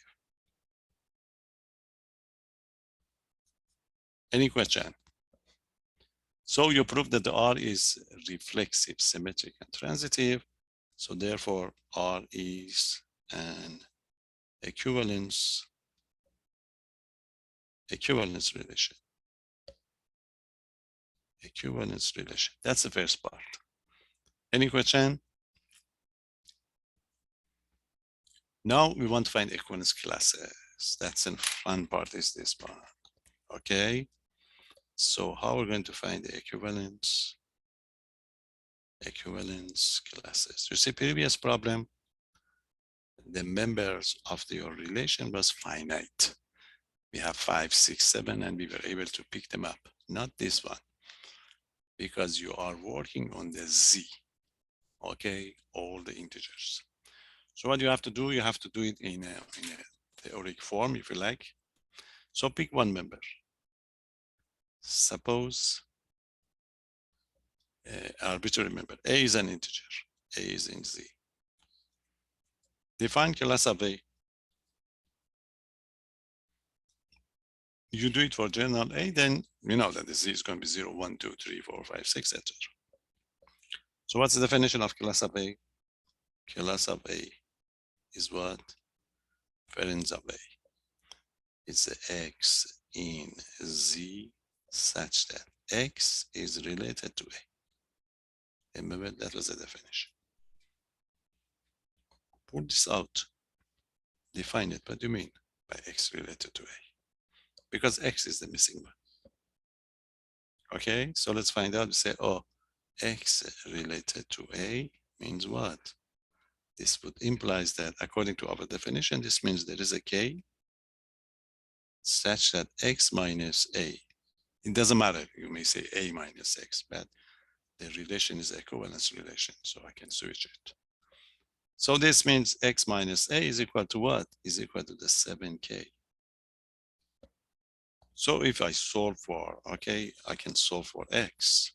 Any question? So you prove that the R is reflexive, symmetric, and transitive. So therefore, R is an equivalence relation. Equivalence relation. That's the first part. Any question? Now we want to find equivalence classes. That's the fun part, is this part. Okay. So how we're going to find the equivalence classes? You see previous problem, the members of your relation was finite. We have 5, 6, 7, and we were able to pick them up. Not this one, because you are working on the Z, okay, all the integers. So what you have to do, you have to do it in a theoretic form, if you like. So pick one member. Suppose arbitrary member. A is an integer. A is in Z. Define class of A. You do it for general A, then you know that the Z is going to be 0, 1, 2, 3, 4, 5, 6, etc. So what's the definition of class of A? Class of A is what? Parents of A. It's the X in Z such that X is related to A. Remember, that was the definition. Pull this out. Define it. What do you mean by X related to A? Because X is the missing one. Okay, so let's find out. Say, oh, X related to A means what? This would implies that according to our definition, this means there is a K such that X minus A. It doesn't matter. You may say A minus X, but the relation is equivalence relation, so I can switch it. So this means X minus A is equal to what? Is equal to the 7K. So if I solve for, okay, I can solve for X.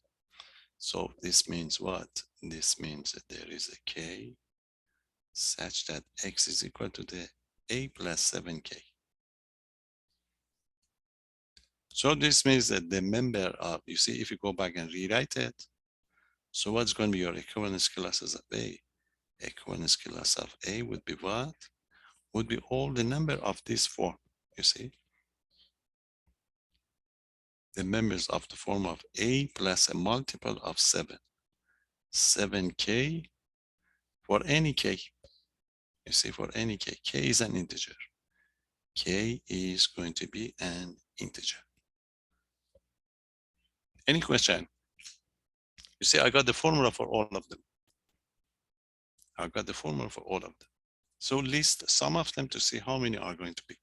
So this means what? This means that there is a K such that X is equal to the A plus 7K. So this means that the member of, you see, if you go back and rewrite it, so what's going to be your equivalence classes of A? Equivalence class of A would be what? Would be all the number of this form, you see? The members of the form of A plus a multiple of 7. 7K for any K. You see, for any K. K is an integer. K is going to be an integer. Any question? You see, I got the formula for all of them. I got the formula for all of them. So list some of them to see how many are going to be.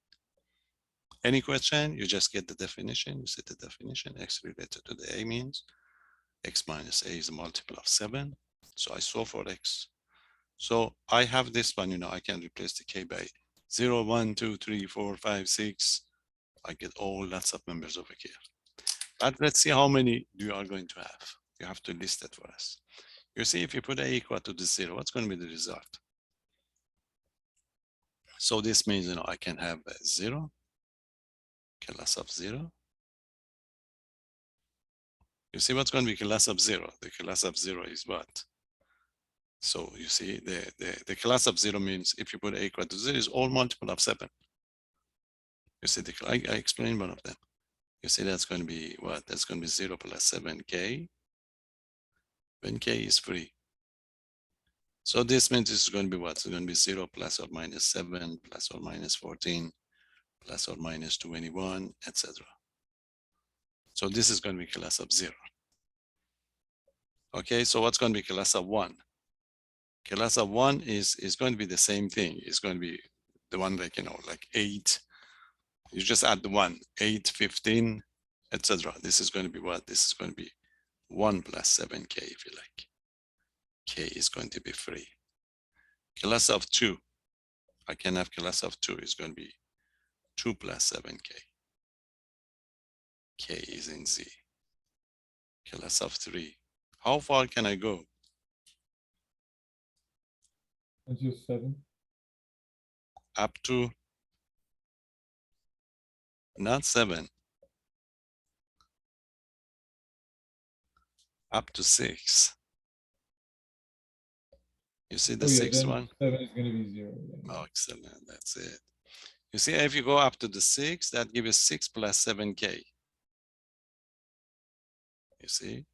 Any question? You just get the definition. You see the definition. X related to the A means X minus A is a multiple of 7. So I solve for X. So I have this one, you know, I can replace the K by 0, 1, 2, 3, 4, 5, 6. I get all lots of members over here. But let's see how many you are going to have. You have to list it for us. You see, if you put A equal to the 0, what's going to be the result? So this means, you know, I can have a 0, class of 0. You see what's going to be class of 0? The class of 0 is what? So you see, the class of 0 means if you put A equal to 0, is all multiple of 7. You see, I explained one of them. You see, that's going to be what? That's going to be 0 plus 7K, when K is free. So this means this is going to be what? It's going to be 0 plus or minus 7, plus or minus 14, plus or minus 21, etc. So this is going to be class of 0. Okay, so what's going to be class of 1? Class of 1 is going to be the same thing. It's going to be the one like, like 8. You just add the 1, 8, 15, etc. This is going to be what? This is going to be 1 plus 7k if you like. K is going to be 3. Class of 2. I can have class of 2 is going to be 2 plus 7k. K is in Z. Class of 3. How far can I go? Until 7. Up to not 7. Up to 6. You see the Oh, yeah, sixth then one? 7 is gonna be 0. then. Oh, excellent. That's it. You see, if you go up to the 6, that gives you 6 plus 7k. You see?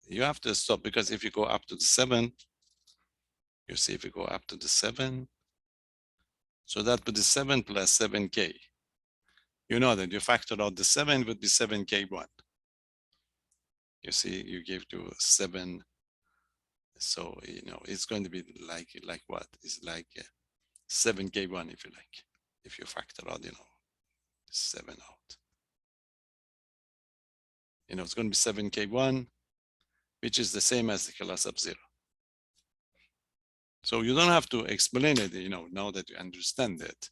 You have to stop because if you go up to the 7, you see, if you go up to the 7, so that would be 7 plus 7k. You know that you factor out the 7 would be 7k1. You see, you give to 7. So, it's going to be like what? It's like 7k1 if you like. If you factor out, 7 out. It's going to be 7k1, which is the same as the class of 0. So you don't have to explain it, now that you understand it.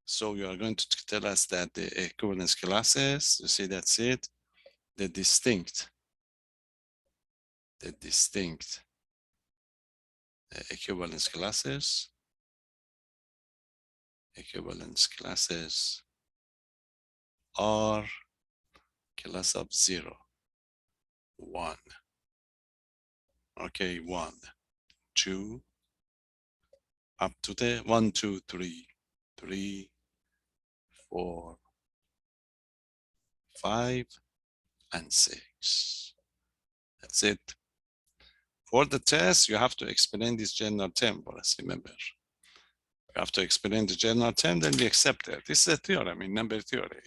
So you are going to tell us that the equivalence classes, you see, that's it. The distinct equivalence classes are class of 0, 1. Okay, 1, 2, up to the 1, 2, 3, 3, 4, 5, and 6. That's it. For the test, you have to explain this general term for us, remember. You have to explain the general term, then we accept it. This is a theorem in number theory.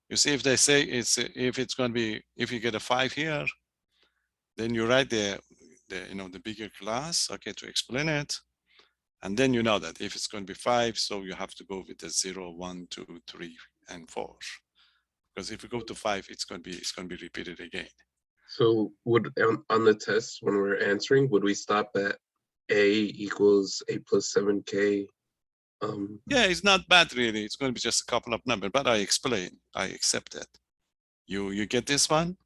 You see, if they say if it's going to be, if you get a 5 here, then you write the bigger class, okay, to explain it. And then you know that if it's going to be 5, so you have to go with the 0, 1, 2, 3, and 4. Because if you go to 5, it's going to be repeated again. So would on the test when we're answering, would we stop at A equals A plus 7k? Yeah, it's not bad really. It's going to be just a couple of numbers, but I explain, I accept it. You get this one,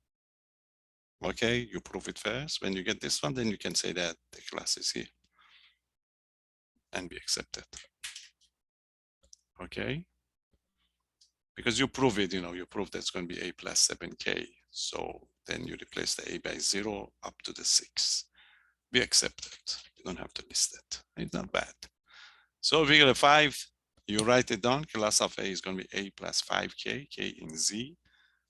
okay, you prove it first. When you get this one, then you can say that the class is here and be accepted. Okay, because you prove it, you prove that's going to be A plus 7k. So then you replace the A by 0 up to the 6. Be accepted. You don't have to list it. It's not bad. So if you get a 5, you write it down. Class of A is going to be A plus 5k, k in Z.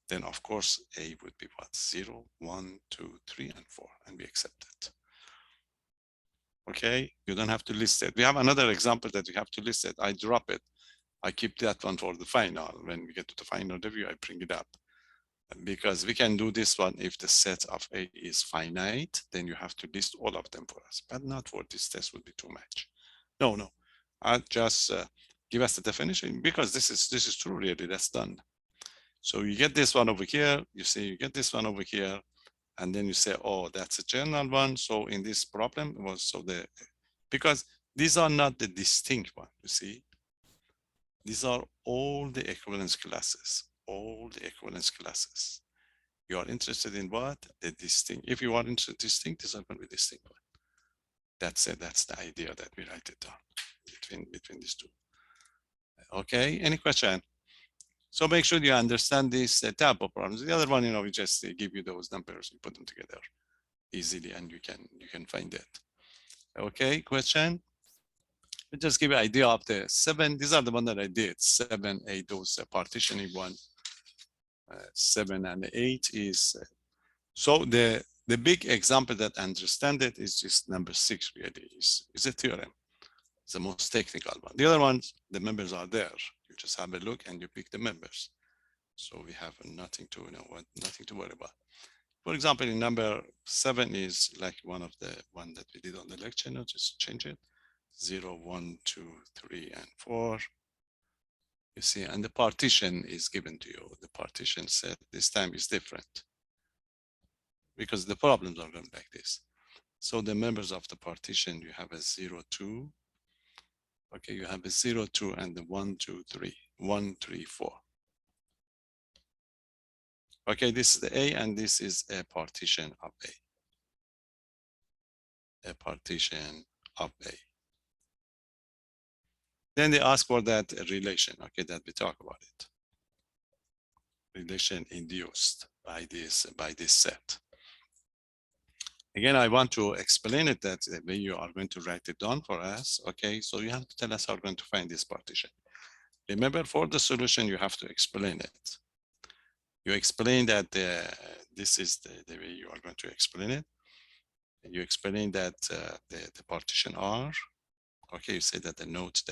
Then of course A would be what? 0, 1, 2, 3, and 4, and be accepted. Okay, you don't have to list it. We have another example that you have to list it. I drop it. I keep that one for the final. When we get to the final review, I bring it up. Because we can do this one if the set of A is finite, then you have to list all of them for us, but not for this test, would be too much. No, I'll just give us the definition, because this is true really, that's done. So you get this one over here, you see, you get this one over here, and then you say, oh, that's a general one. So in this problem, it was because these are not the distinct one, you see. These are all the equivalence classes, You are interested in what? The distinct. If you are interested in distinct, these are going to be distinct one. That's it. That's the idea that we write it down between these two. Okay, any question? So make sure you understand this type of problems. The other one, we just give you those numbers, you put them together easily, and you can find it. Okay, question? Let's just give you an idea of the 7. These are the one that I did. 7, 8, those partitioning one. 7 and 8 is so the big example that understand it is just number 6 really is a theorem. It's the most technical one. The other ones, the members are there. You just have a look and you pick the members. So we have nothing to worry about. For example, in number 7 is like one that we did on the lecture note, just change it. 0, 1, 2, 3, and 4. You see, and the partition is given to you. The partition set this time is different because the problems are going like this. So the members of the partition, you have a 0, 2. Okay, you have a 0, 2, and the 1, 2, 3, 1, 3, 4. Okay, this is the A, and this is a partition of A. A partition of A. Then they ask for that relation, okay, that we talk about it. Relation induced by this set. Again, I want to explain it that way you are going to write it down for us, okay? So you have to tell us how we're going to find this partition. Remember, for the solution, you have to explain it. You explain that this is the way you are going to explain it. You explain that the partition R, okay, you say that the note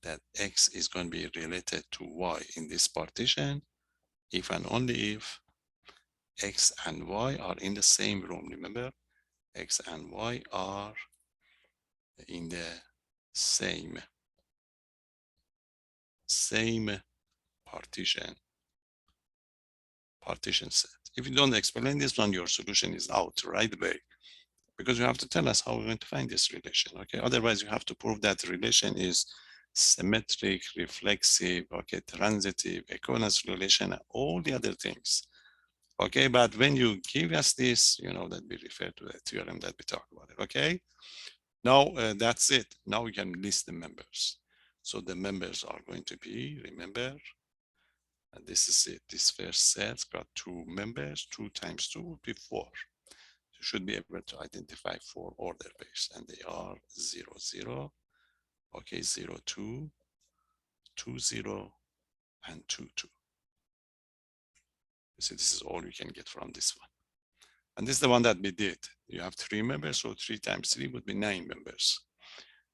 that X is going to be related to Y in this partition, if and only if X and Y are in the same room. Remember, X and Y are in the same partition set. If you don't explain this one, your solution is out right away, because you have to tell us how we're going to find this relation, okay? Otherwise, you have to prove that the relation is symmetric, reflexive, okay, transitive, equivalence relation, and all the other things. Okay, but when you give us this, you know that we refer to the theorem that we talk about it, okay? Now, that's it. Now we can list the members. So the members are going to be, remember, and this is it. This first set's got 2 members. 2 times 2 would be 4. You should be able to identify 4 order pairs, and they are 0, 0, okay, 0, 2, 2, 0, and 2, 2. You see, this is all you can get from this one. And this is the one that we did. You have 3 members, so 3 times 3 would be 9 members.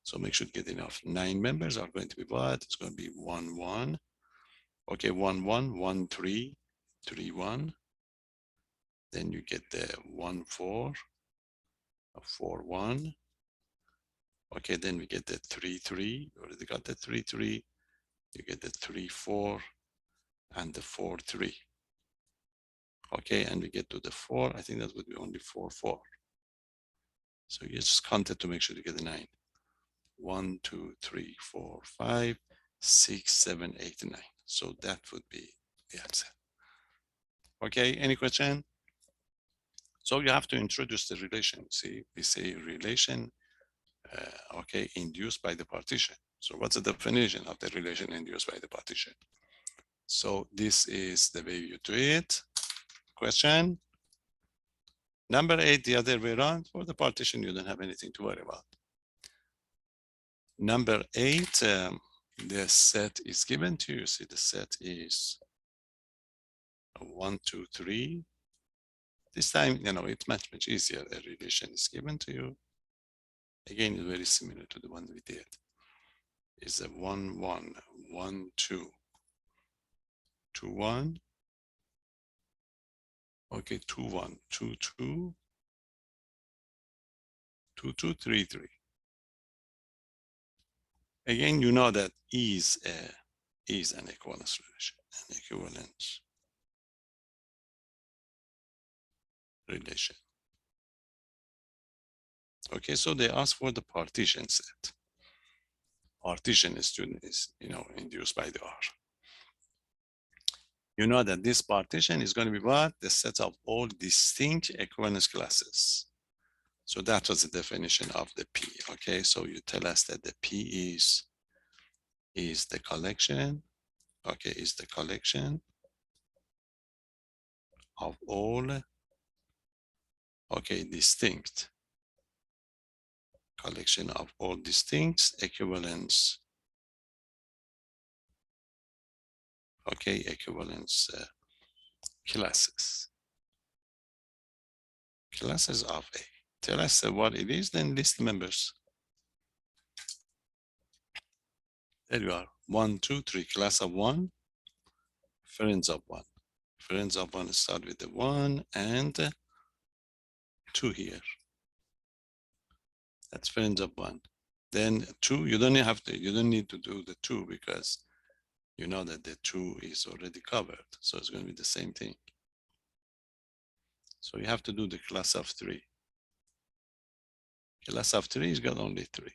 So make sure to get enough. 9 members are going to be what? It's going to be 1, 1. Okay, 1, 1, 1, 3, 3, 1. Then you get the 1, 4, 4, 1. Okay, then we get the 3, 3. You already got the 3, 3. You get the 3, 4, and the 4, 3. Okay, and we get to the 4. I think that would be only 4, 4. So you just count it to make sure you get the 9. 1, 2, 3, 4, 5, 6, 7, 8, 9. So that would be the answer. Okay, any question? So you have to introduce the relation. See, we say relation, okay, induced by the partition. So what's the definition of the relation induced by the partition? So this is the way you do it. Question. Number 8, the other way around. For the partition, you don't have anything to worry about. Number 8, the set is given to you. See, the set is 1, 2, 3. This time, you know, it's much easier. A relation is given to you. Again, it's very similar to the one we did. It's a 1, 1, 1, 2, 2, 1. Okay, 2, 1, 2, 2, 2, 2, 3, 3. Again, you know that is an equivalence relation, an equivalence relation. Okay, so they ask for the partition set. Partition is, you know, induced by the R. You know that this partition is going to be what? The set of all distinct equivalence classes. So that was the definition of the P. Okay, so you tell us that the P is the collection. Okay, is the collection of all, okay, distinct, collection of all distinct equivalence, okay, equivalence classes. Classes of A. Tell us what it is, then list members. There you are. 1, 2, 3, class of 1, friends of 1. Friends of one start with the 1 and 2 here. That's friends of 1. Then 2, you don't need to do the 2 because you know that the 2 is already covered. So it's going to be the same thing. So you have to do the class of 3. Class of 3 is got only 3.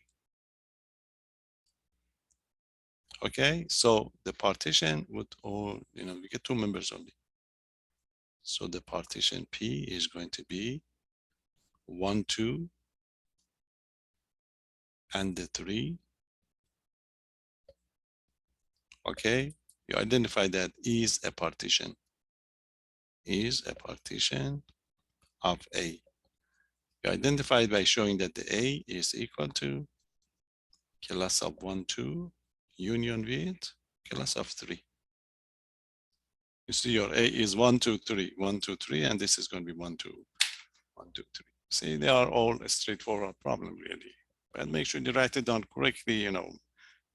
Okay, so the partition would all, we get 2 members only. So the partition P is going to be 1, 2, and the 3. Okay, you identify that is a partition of A. You identify it by showing that the A is equal to class of 1, 2, union with class of 3. You see your A is 1, 2, 3, 1, 2, 3, and this is going to be 1, 2, 1, 2, 3. See, they are all a straightforward problem, really. But make sure you write it down correctly, your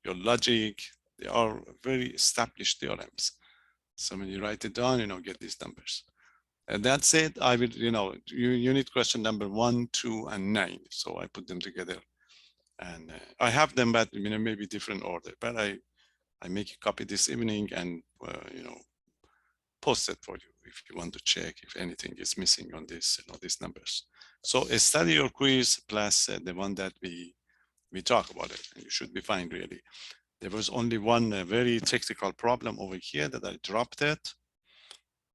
logic, they are very established theorems. So when you write it down, get these numbers. And that's it. I will, you need question number 1, 2, and 9. So I put them together. And I have them, but maybe different order. But I make a copy this evening and, post it for you if you want to check if anything is missing on this, these numbers. So study your quiz plus the one that we talk about it, and you should be fine, really. There was only one very technical problem over here that I dropped it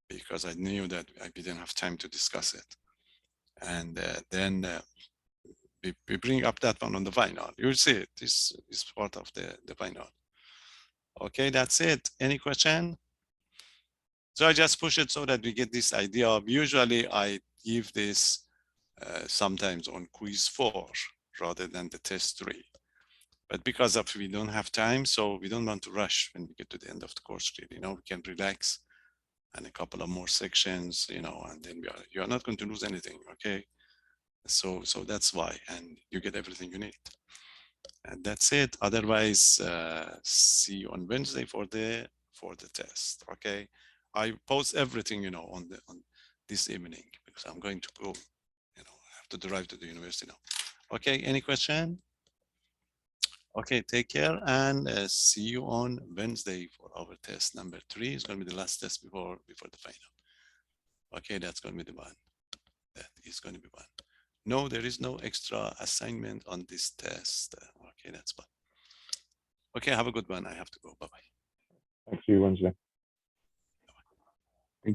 because I knew that I didn't have time to discuss it. And then we bring up that one on the final. You'll see it. This is part of the final. Okay, that's it. Any question? So I just push it so that we get this idea of, usually I give this sometimes on quiz 4 rather than the test 3. But because of we don't have time, so we don't want to rush when we get to the end of the course, really. We can relax and a couple of more sections, and then you are not going to lose anything, okay? So that's why, and you get everything you need. And that's it. Otherwise, see you on Wednesday for the test, okay? I post everything, on this evening because I'm going to go, I have to drive to the university now. Okay, any question? Okay, take care and see you on Wednesday for our test number 3. It's going to be the last test before the final. Okay, that's going to be the one. That is going to be one. No, there is no extra assignment on this test. Okay, that's fine. Okay, have a good one. I have to go. Bye-bye. Thanks, see you Wednesday.